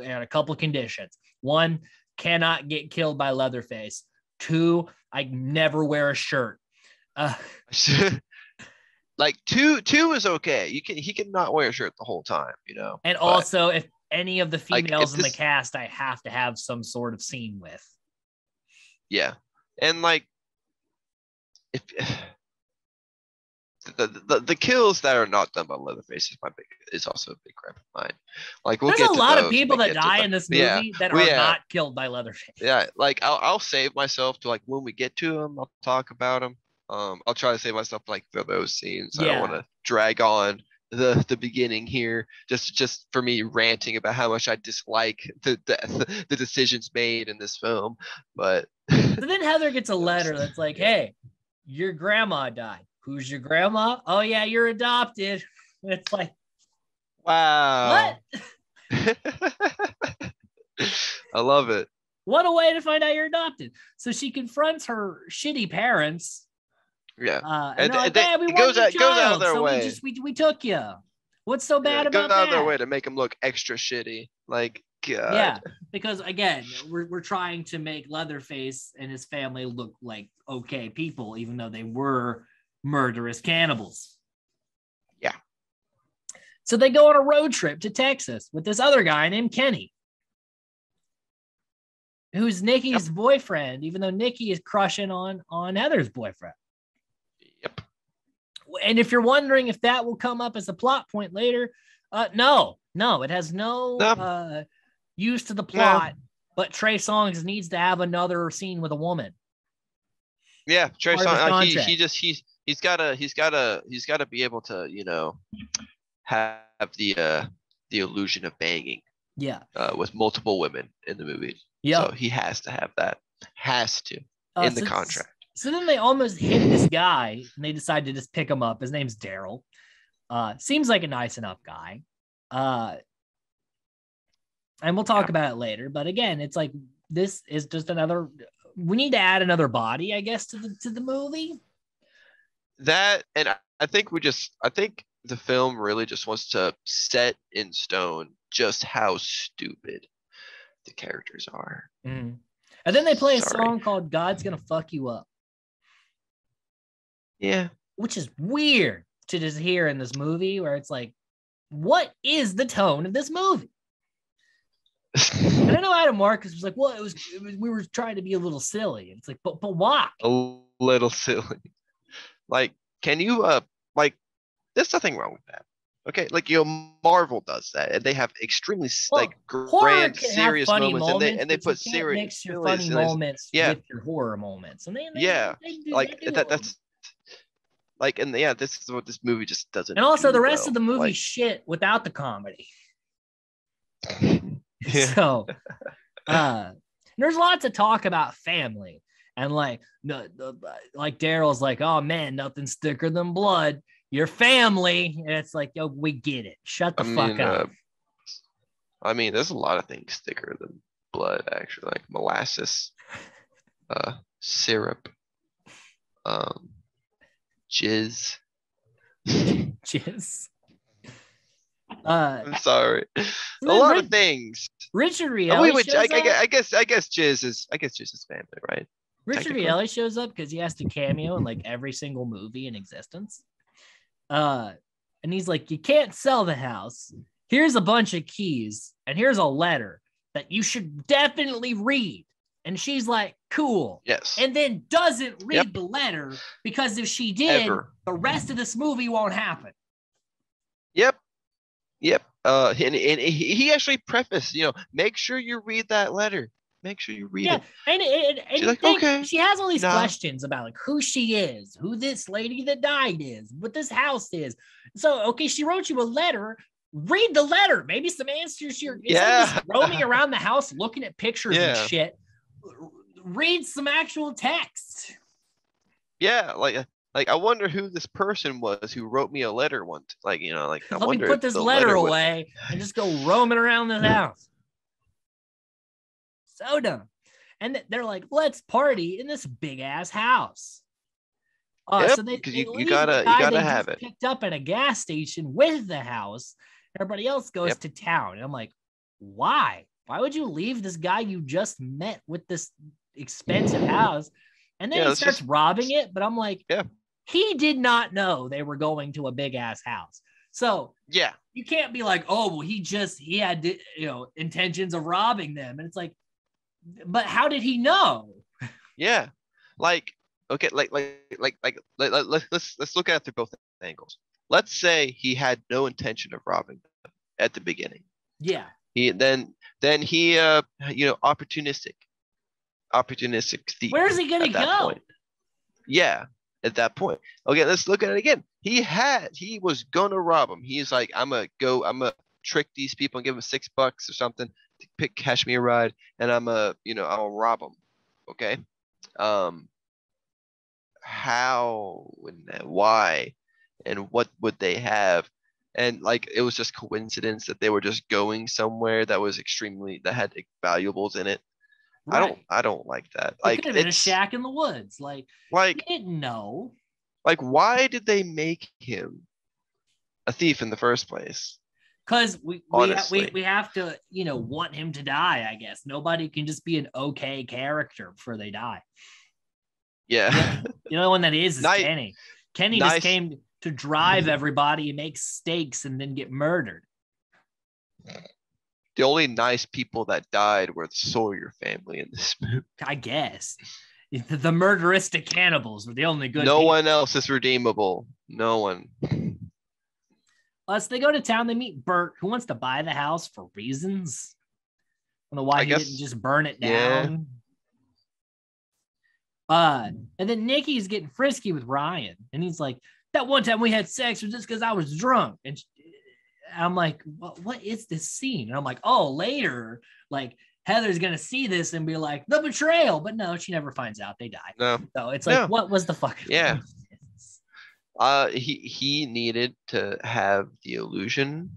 a couple of conditions. 1, cannot get killed by Leatherface. 2, I never wear a shirt.
Like 2 is okay. He can not wear a shirt the whole time,
And also, if any of the females in the cast, I have to have some sort of scene with.
Yeah, and like, if the kills that are not done by Leatherface is also a big gripe of mine. Like,
there's a lot of people that die in this movie that are not killed by Leatherface.
Yeah, like I'll save myself to, like, when we get to them, I'll talk about them. I'll try to save myself like for those scenes. I don't want to drag on the beginning here, just for me ranting about how much I dislike the decisions made in this film. But
so then Heather gets a letter that's like, hey, your grandma died. Who's your grandma? Oh yeah, you're adopted. It's like,
wow. What? I love it.
What a way to find out you're adopted. So she confronts her shitty parents.
Yeah.
And like, we goes out of their way. We took you. What's so bad about that?
Goes out of their way to make them look extra shitty. Like, God.
Yeah, because again, we're trying to make Leatherface and his family look like okay people, even though they were murderous cannibals.
Yeah.
So they go on a road trip to Texas with this other guy named Kenny, who's Nikki's boyfriend, even though Nikki is crushing on Heather's boyfriend. And if you're wondering if that will come up as a plot point later, no, it has no use to the plot. But Trey Songz needs to have another scene with a woman.
Yeah, Trey Songz. He's gotta be able to have the illusion of banging.
Yeah.
With multiple women in the movie.
Yeah.
So he has to have that. Has to in the contract.
So then they almost hit this guy, and they decide to just pick him up. His name's Daryl. Seems like a nice enough guy. And we'll talk about it later. But again, it's like this is just another. We need to add another body, I guess, to the movie.
That, and I think the film really just wants to set in stone just how stupid the characters are.
Mm. And then they play a song called "God's Gonna Fuck You Up."
Yeah,
which is weird to just hear in this movie, where it's like, what is the tone of this movie? And I know Adam Marcus was like, well, it was we were trying to be a little silly. And it's like, but why?
A little silly. Like, can you like? There's nothing wrong with that. Okay, like Marvel does that, and they have extremely grand, serious moments, and they put serious
mix your funny moments with your horror moments, and they
that's like, and this is what this movie just doesn't.
And also, the rest of the movie shit without the comedy. Yeah. So, there's lots of talk about family, and like Daryl's like, oh man, nothing's thicker than blood. Your family, and it's like, yo, we get it. Shut the fuck up.
I mean, there's a lot of things thicker than blood, actually, like molasses, syrup, jizz.
Jizz.
I'm sorry. A lot of things.
Richard Rielly shows up.
I guess jizz is family, right?
Richard Rielly shows up because he has to cameo in like every single movie in existence. And he's like, you can't sell the house. Here's a bunch of keys, and here's a letter that you should definitely read. And she's like, cool.
Yes.
And then doesn't read the letter, because if she did, the rest of this movie won't happen.
Yep. And he actually prefaced, make sure you read that letter. Make sure you read it.
And she's like, okay. She has all these questions about like who she is, who this lady that died is, what this house is. So, okay, she wrote you a letter. Read the letter. Maybe some answers. Just roaming around the house looking at pictures and shit. Read some actual text.
Yeah, like I wonder who this person was who wrote me a letter once. Like, I
let
wonder
me put this letter away and just go roaming around the house. So dumb. And they're like, let's party in this big ass house. So
you gotta have it
picked up at a gas station with the house. Everybody else goes to town. And I'm like, why? Why would you leave this guy you just met with this expensive house? And then he starts robbing it. But I'm like, he did not know they were going to a big ass house. So you can't be like, oh, well, he had intentions of robbing them. And it's like, but how did he know?
Yeah, like, okay, like let's look at it through both angles. Let's say he had no intention of robbing them at the beginning.
Yeah.
He opportunistic thief.
Where's he gonna go?
Point. Yeah, at that point. Okay, let's look at it again. He was gonna rob him. He's like, I'm gonna trick these people and give them $6 or something to cash me a ride, and I'll rob them. Okay. How and why and what would they have? And like, it was just coincidence that they were just going somewhere that had valuables in it. Right. I don't like that. Like,
it could have been a shack in the woods. Like you didn't know.
Like, why did they make him a thief in the first place?
Because we have to, want him to die, I guess. Nobody can just be an okay character before they die.
Yeah.
The only one that is Kenny. Kenny just came to drive everybody and make steaks and then get murdered.
The only nice people that died were the Sawyer family in this movie.
I guess. The murderistic cannibals were the only good
No
people.
one else is redeemable. No one.
Plus, they go to town. They meet Bert, who wants to buy the house for reasons. I don't know why he didn't just burn it down. And then Nikki's getting frisky with Ryan, and he's like, "That one time we had sex was just because I was drunk." And I'm like, "What is this scene?" And I'm like, "Oh, later, like Heather's gonna see this and be like, the betrayal." But no, she never finds out. They die.
No.
So it's like, what was the fuck?
Yeah. He needed to have the illusion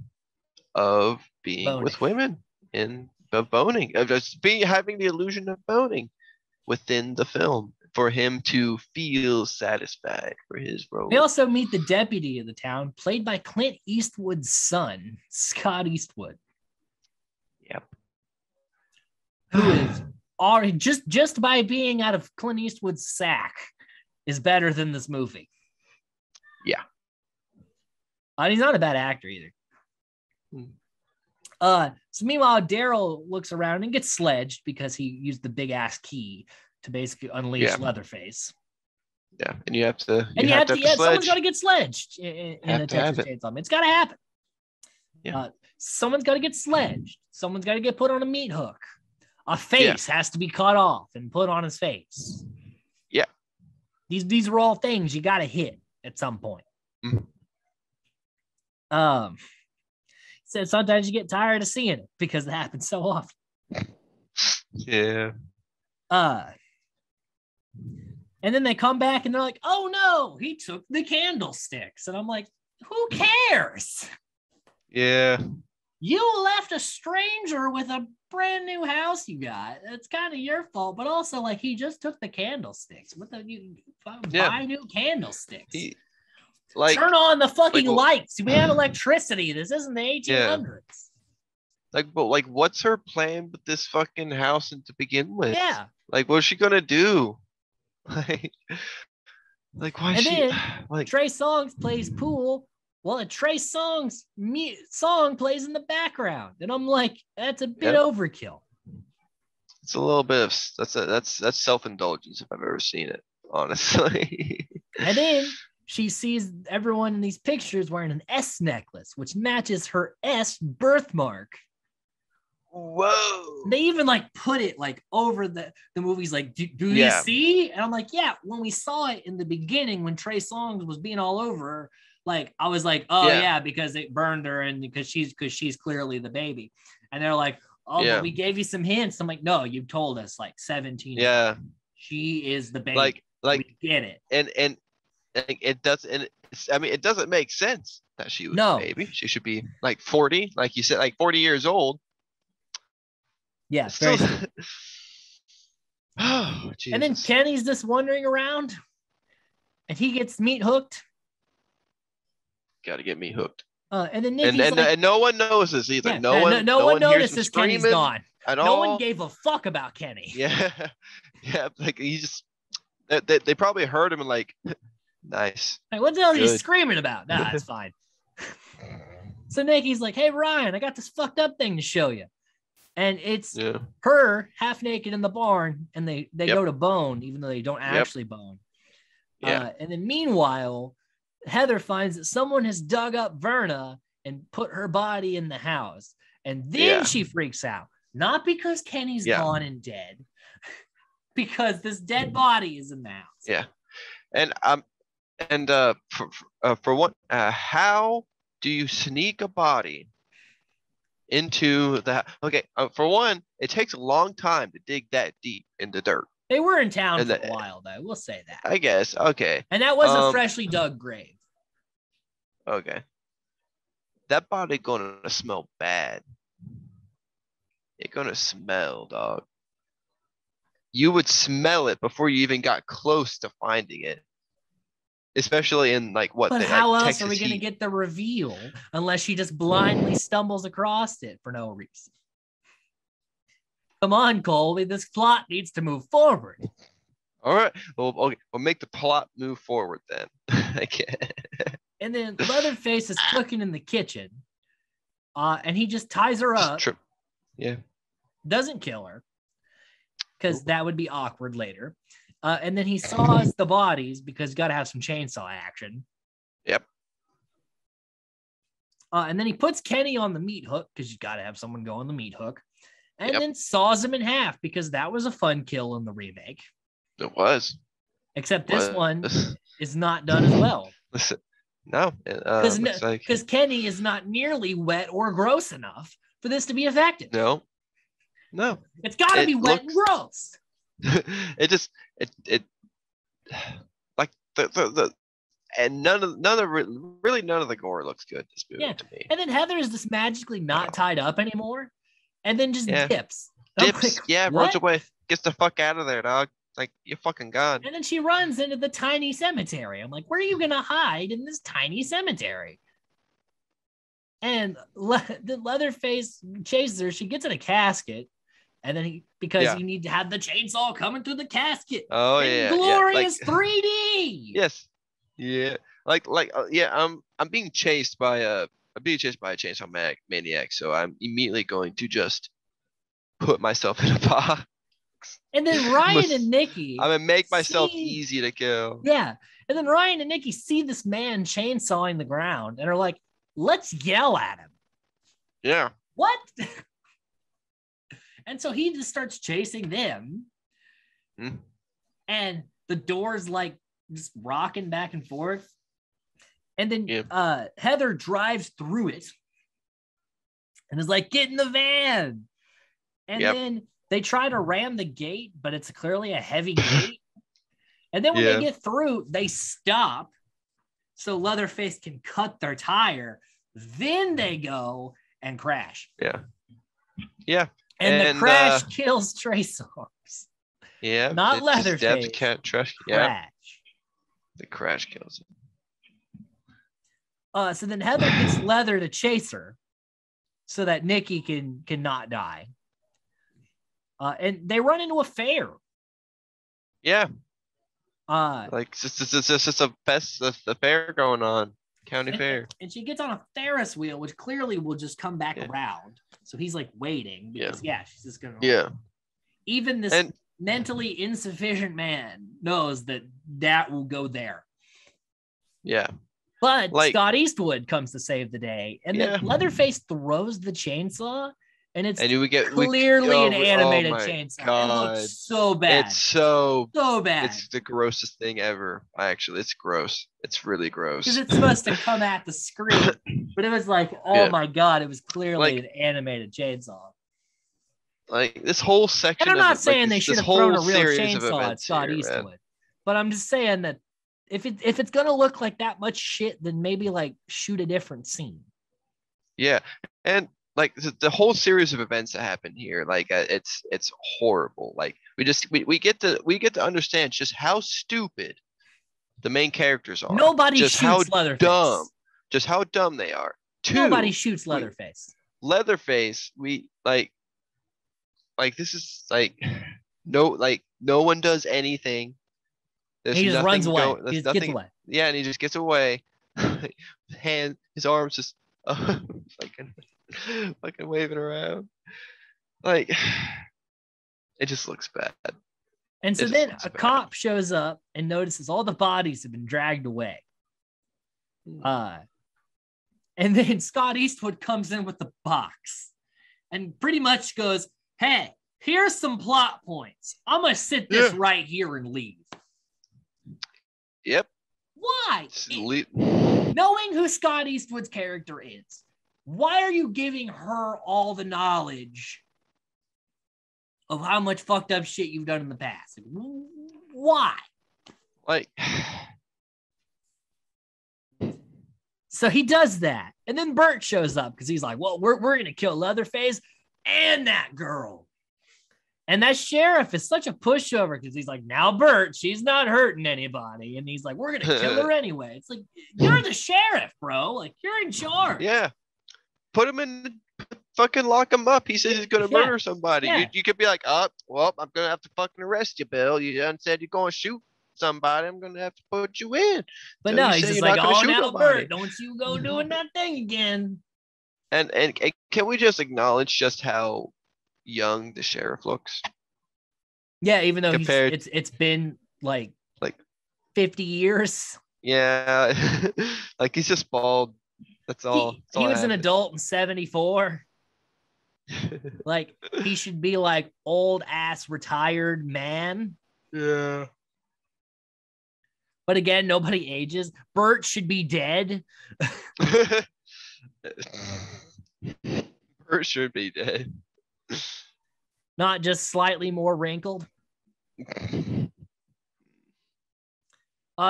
of being with women and of boning, of just having the illusion of boning within the film for him to feel satisfied for his role.
We also meet the deputy of the town, played by Clint Eastwood's son, Scott Eastwood.
Yep.
Who is already just by being out of Clint Eastwood's sack is better than this movie.
Yeah.
And he's not a bad actor either. So meanwhile, Daryl looks around and gets sledged because he used the big ass key to basically unleash Leatherface.
Yeah, and you have to.
Someone's got to get sledged in the Texas Chainsaw. It's got to happen.
Yeah.
Someone's got to get sledged. Someone's got to get put on a meat hook. A face has to be cut off and put on his face.
Yeah.
These are all things you got to hit at some point. Said sometimes you get tired of seeing it because it happens so often.
Yeah.
And then they come back and they're like, "Oh no, he took the candlesticks." And I'm like, who cares?
Yeah.
You left a stranger with a brand new house you got. It's kind of your fault, but also like he just took the candlesticks. What the buy new candlesticks? Turn on the fucking lights. We have electricity. This isn't the 1800s.
Like, what's her plan with this fucking house to begin with?
Yeah.
Like, what's she gonna do? Like why?
And then Trey Songz plays pool. Well, a Trey Songz song plays in the background, and I'm like, that's a bit overkill.
It's a little bit of that's self-indulgence if I've ever seen it, honestly.
And then she sees everyone in these pictures wearing an S necklace, which matches her S birthmark.
Whoa.
They even like put it like over the movies, like, do you see? And I'm like, yeah, when we saw it in the beginning, when Trey Songz was being all over her, like, I was like, oh yeah, because it burned her and because she's clearly the baby. And they're like, oh, but we gave you some hints. I'm like, no, you told us like 17.
Yeah.
She is the baby.
Like
we get it.
And it doesn't, I mean, it doesn't make sense that she was a baby. She should be like 40, like you said, like 40 years old.
Yeah.
Still...
Oh, and then Kenny's just wandering around and he gets meat hooked.
Got to get me hooked.
And then Nikki's
and no one knows this either.
Yeah,
no one
notices Kenny's gone
at all.
No one gave a fuck about Kenny.
Yeah, yeah. Like he just, they probably heard him and like, nice.
Like, what the hell are you screaming about? Nah, it's fine. So Nikki's like, "Hey Ryan, I got this fucked up thing to show you," and it's her half naked in the barn, and they go to bone, even though they don't actually bone.
Yeah.
And then meanwhile, Heather finds that someone has dug up Verna and put her body in the house. And then she freaks out. Not because Kenny's gone and dead, because this dead body is in the house.
Yeah. And for what, how do you sneak a body into the, for one, it takes a long time to dig that deep in the dirt.
They were in town for a while, though. We'll say that.
I guess. Okay.
And that was a freshly dug grave.
Okay. That body gonna smell bad. It's gonna smell, dog. You would smell it before you even got close to finding it. Especially in like what?
But how else
Texas
are we gonna get the reveal unless she just blindly stumbles across it for no reason? Come on, Colby. This plot needs to move forward.
All right. Well, okay. We'll make the plot move forward then.
And then Leatherface is cooking in the kitchen, and he just ties her up.
Yeah.
Doesn't kill her, because that would be awkward later. And then he saws the bodies because you got to have some chainsaw action.
Yep.
And then he puts Kenny on the meat hook because you got to have someone go on the meat hook. And
Yep.
then saws him in half because that was a fun kill in the remake.
It was.
Except this one is not done as well.
Listen, no.
Because Kenny is not nearly wet or gross enough for this to be effective.
No.
It's got to be wet and gross.
It like the and none of the gore looks good this movie to me.
And then Heather is just magically not tied up anymore, and then just dips.
Dips, like, runs away, gets the fuck out of there, dog. Like, you're fucking gone.
And then she runs into the tiny cemetery. I'm like, where are you gonna hide in this tiny cemetery? And the Leatherface chases her. She gets in a casket. And then you need to have the chainsaw coming through the casket.
Oh,
glorious 3D.
Yes. Yeah. I'm being chased by a chainsaw maniac. So I'm immediately going to just put myself in a box.
And then Ryan and Nikki.
I'm gonna make myself easy to kill.
Yeah. And then Ryan and Nikki see this man chainsawing the ground and are like, let's yell at him.
Yeah.
What? And so he just starts chasing them. And the door's like just rocking back and forth. And then Heather drives through it and is like, get in the van. And then they try to ram the gate, but it's clearly a heavy gate. And then when they get through, they stop so Leatherface can cut their tire. Then they go and crash.
Yeah.
And the crash kills Trey Songz.
Yeah.
Not Leatherface.
Crash. The crash kills
him. So then Heather gets Leather to chase her so that Nikki can not die. And they run into a fair.
Yeah. It's just the fair going on. County fair.
And she gets on a Ferris wheel, which clearly will just come back around. So he's like waiting because she's just gonna. Even this mentally insufficient man knows that will go there.
Yeah.
But Scott Eastwood comes to save the day, and then Leatherface throws the chainsaw, and it's clearly an animated chainsaw. God. It looks so bad.
It's so
bad.
It's the grossest thing ever. Actually, it's gross. It's really gross.
Because it's supposed to come at the screen, but it was like, oh my God, it was clearly an animated chainsaw.
Like this whole section.
And I'm not saying they should have thrown a real chainsaw at Scott Eastwood, but I'm just saying that if it's gonna look like that much shit, then maybe like shoot a different scene.
Yeah, and like the whole series of events that happen here, like it's horrible. Like we get to understand just how stupid the main characters are.
Nobody shoots Leatherface.
Just how dumb they are.
Nobody shoots Leatherface.
Leatherface, we like this is like no one does anything.
He just runs away. He just gets away.
Yeah, and he just gets away. His arms just fucking waving around. Like it just looks bad.
And so then a cop shows up and notices all the bodies have been dragged away. And then Scott Eastwood comes in with the box and pretty much goes, hey, here's some plot points. I'm going to sit this right here and leave.
Yep.
Why? Knowing who Scott Eastwood's character is, why are you giving her all the knowledge of how much fucked up shit you've done in the past? Why?
Like,
so he does that. And then Bert shows up because he's like, well, we're going to kill Leatherface and that girl. And that sheriff is such a pushover because he's like, now Bert, she's not hurting anybody. And he's like, we're going to kill her anyway. It's like, you're the sheriff, bro. Like, you're in charge.
Yeah. Put him in, fucking lock him up. He says he's going to murder somebody.
Yeah.
You could be like, oh, well, I'm going to have to fucking arrest you, Bill. You done said you're going to shoot somebody. I'm going to have to put you in.
But
so
no, he's just like, oh, now
nobody.
Bert, don't you go doing that thing again.
And can we just acknowledge just how young the sheriff looks?
Yeah, even though it's been like
Like
50 years.
yeah, like he's just bald. That's all.
He was an adult in 74. Like he should be like old ass retired man.
Yeah.
But again, nobody ages. Bert should be dead.
Bert should be dead.
Not just slightly more wrinkled.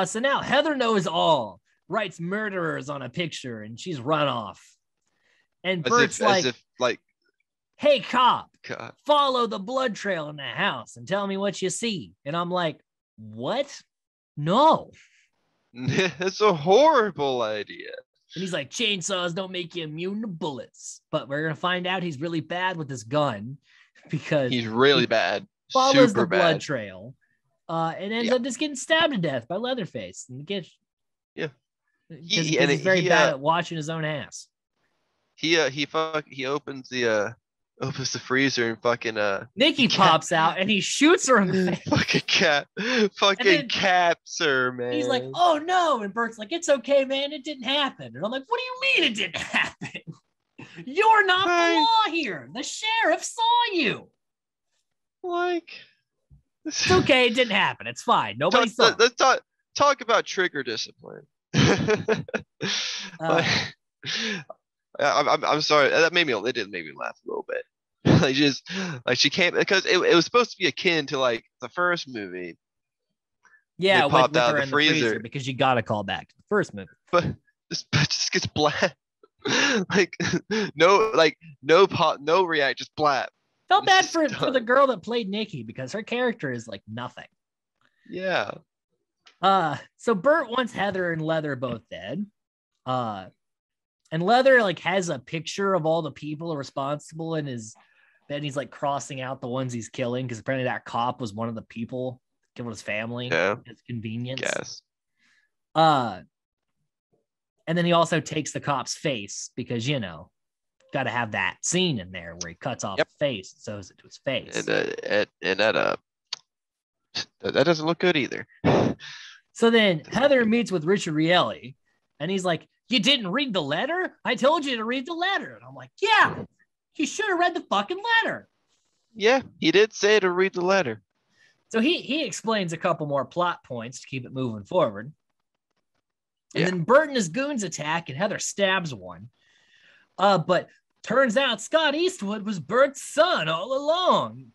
So now Heather knows all, writes murderers on a picture, and she's run off. And Bert's like, hey, cop,
God.
follow the blood trail in the house and tell me what you see. And I'm like, what? No.
It's a horrible idea.
And he's like, chainsaws don't make you immune to bullets. But we're going to find out he's really bad with his gun because
he's really bad.
Follows
Super
the blood
bad.
trail and ends up just getting stabbed to death by Leatherface. And
yeah.
Because he's very bad at watching his own ass.
He opens the freezer and fucking
Nikki pops out and he shoots her in the
face. Fucking caps her, man.
He's like, oh no. And Bert's like, it's okay, man. It didn't happen. And I'm like, what do you mean it didn't happen? You're not the law here. The sheriff saw you.
Like,
it's okay. It didn't happen. It's fine. Nobody saw.
Let's talk about trigger discipline. I'm sorry. It did make me laugh a little bit. She can't, because it was supposed to be akin to like the first movie.
Yeah, with her in the freezer because you got to call back to the first movie.
But just gets black. like no react, just blap.
Felt bad for the girl that played Nikki because her character is like nothing.
Yeah.
So Bert wants Heather and Leather both dead. And Leather like has a picture of all the people responsible in his bed. He's like crossing out the ones he's killing because apparently that cop was one of the people killed his family.
Yeah.
His convenience.
Yes.
And then he also takes the cop's face because, got to have that scene in there where he cuts off the face and sews it to his face.
And that doesn't look good either.
So then Heather meets with Richard Rielli and he's like, you didn't read the letter? I told you to read the letter. And I'm like, yeah, you should have read the fucking letter.
Yeah, he did say to read the letter.
So he explains a couple more plot points to keep it moving forward. And then Bert and his goons attack and Heather stabs one. But turns out Scott Eastwood was Bert's son all along.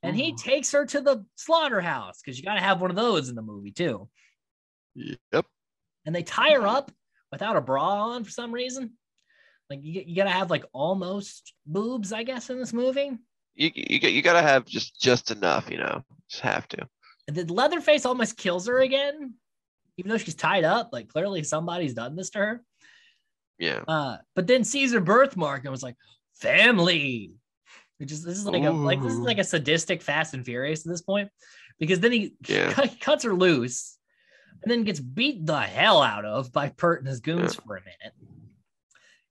And he takes her to the slaughterhouse because you got to have one of those in the movie too.
Yep.
And they tie her up without a bra on for some reason. Like you got to have like almost boobs, I guess, in this movie.
You got to have just enough, just have to.
And then Leatherface almost kills her again, even though she's tied up. Like clearly somebody's done this to her.
Yeah.
But then sees her birthmark and was like, family. This is like a sadistic Fast and Furious at this point, because then he cuts her loose and then gets beat the hell out of by Bert and his goons for a minute.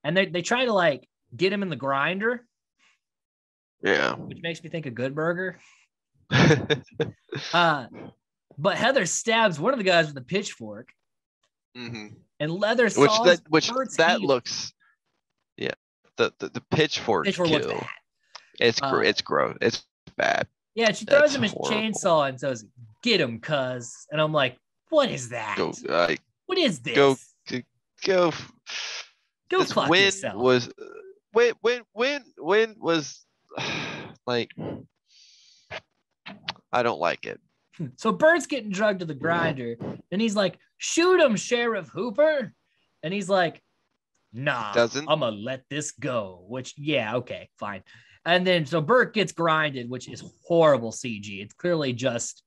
And they try to like get him in the grinder.
Yeah.
Which makes me think of Good Burger. But Heather stabs one of the guys with a pitchfork.
Mm-hmm.
And Leather saws Bert's heel.
Looks, the pitchfork kill. Looks bad. It's gross. It's bad.
Yeah, she throws him his chainsaw and says, "Get him, cuz." And I'm like, "What is that? What is this?
Go
fuck yourself."
When was like, I don't like it.
So Bert's getting drugged to the grinder, and he's like, "Shoot him, Sheriff Hooper." And he's like, "Nah, I'm gonna let this go." Which, yeah, okay, fine. And then so Bert gets grinded, which is horrible CG. It's clearly just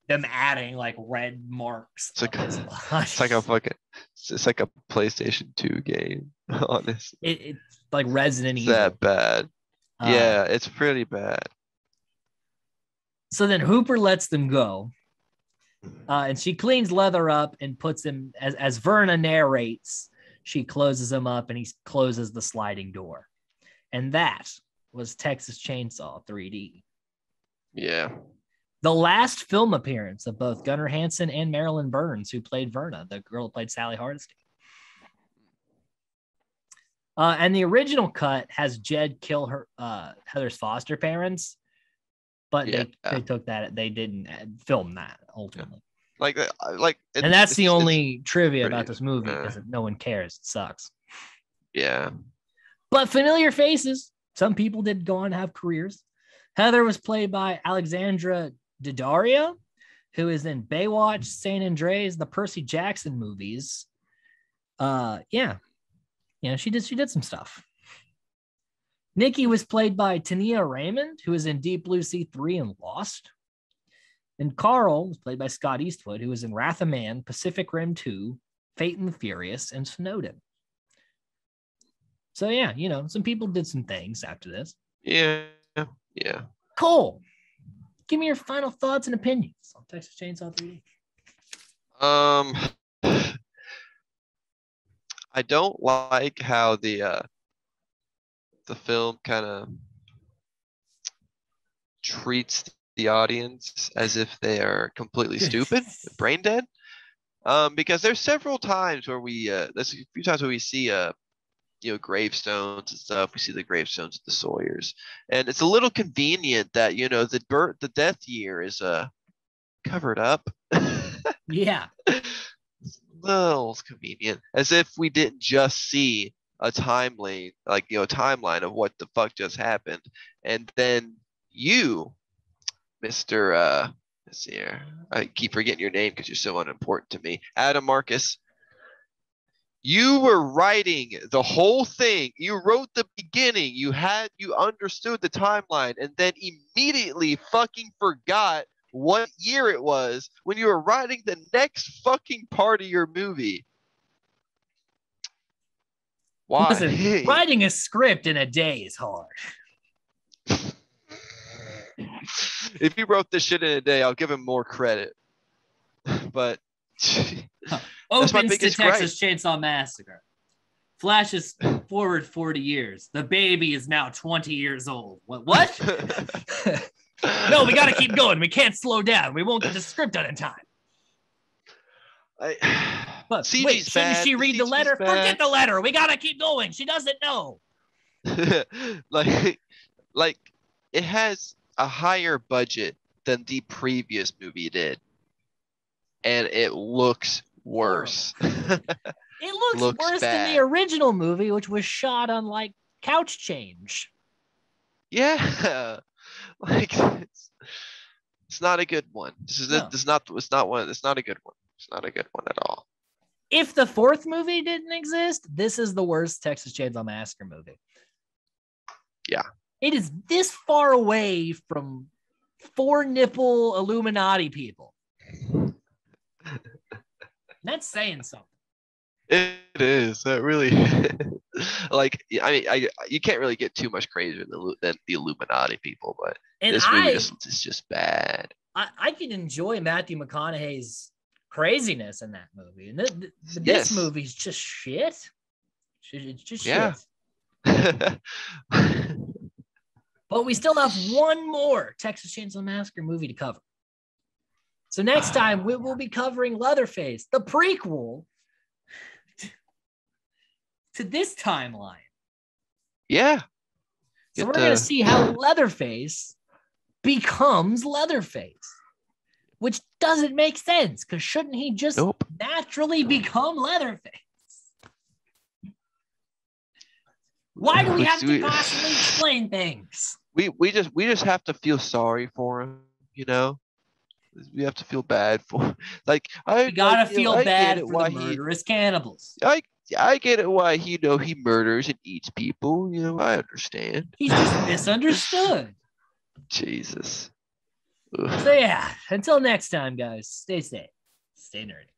them adding like red marks. It's
like a PlayStation 2 game, honestly.
It's like Resident Evil.
That bad. Yeah, it's pretty bad.
So then Hooper lets them go. And she cleans Leather up and puts him, as Verna narrates, she closes him up and he closes the sliding door. And that was Texas Chainsaw 3D.
Yeah.
The last film appearance of both Gunnar Hansen and Marilyn Burns, who played Verna, the girl who played Sally Hardesty. And the original cut has Jed kill her Heather's foster parents, but they took that. They didn't film that ultimately. And that's the only trivia about this movie because no one cares. It sucks.
Yeah.
But familiar faces. Some people did go on to have careers. Heather was played by Alexandra Daddario, who is in Baywatch, San Andreas, the Percy Jackson movies. She did some stuff. Nikki was played by Tania Raymond, who is in Deep Blue Sea 3 and Lost. And Carl was played by Scott Eastwood, who was in Wrath of Man, Pacific Rim 2, Fate and the Furious, and Snowden. So yeah, some people did some things after this.
Yeah.
Cole, give me your final thoughts and opinions on Texas Chainsaw 3D.
I don't like how the film kind of treats the audience as if they are completely stupid, brain dead. Because there's several times where there's a few times where we see gravestones and stuff. We see the gravestones of the Sawyers, and it's a little convenient that the death year is covered up.
Yeah.
Little convenient, as if we didn't just see a timeline, timeline of what the fuck just happened, and then you, Mr. Let's see here. I keep forgetting your name because you're so unimportant to me, Adam Marcus. You were writing the whole thing. You wrote the beginning. You understood the timeline, and then immediately fucking forgot what year it was when you were writing the next fucking part of your movie. Why?
Listen, writing a script in a day is hard.
If he wrote this shit in a day, I'll give him more credit. But
opens to Texas Chainsaw Massacre. Flashes forward 40 years. The baby is now 20 years old. What? No, we got to keep going. We can't slow down. We won't get the script done in time. But wait, shouldn't she read the letter? Forget the letter. We got to keep going. She doesn't know.
like it has a higher budget than the previous movie did, and it looks worse.
It looks worse than the original movie, which was shot on couch change.
Yeah. It's not a good one. It's not a good one. It's not a good one at all.
If the fourth movie didn't exist, this is the worst Texas Chainsaw Massacre movie.
Yeah.
It is this far away from 4-nipple Illuminati people. That's saying something.
It is. That really you can't really get too much crazier than the Illuminati people, but this movie is just bad.
I can enjoy Matthew McConaughey's craziness in that movie, and this movie's just shit. It's just shit. But we still have one more Texas Chainsaw Massacre movie to cover. So next time we will be covering Leatherface, the prequel to this timeline.
Yeah.
So we're going to see how Leatherface becomes Leatherface, which doesn't make sense because shouldn't he just naturally become Leatherface? Why do we have to constantly explain things?
We just have to feel sorry for him, We have to feel bad for him.
We gotta feel bad for the murderous cannibals.
I get it why he murders and eats people. I understand.
He's just misunderstood.
Jesus.
So yeah, until next time, guys, stay safe, stay nerdy.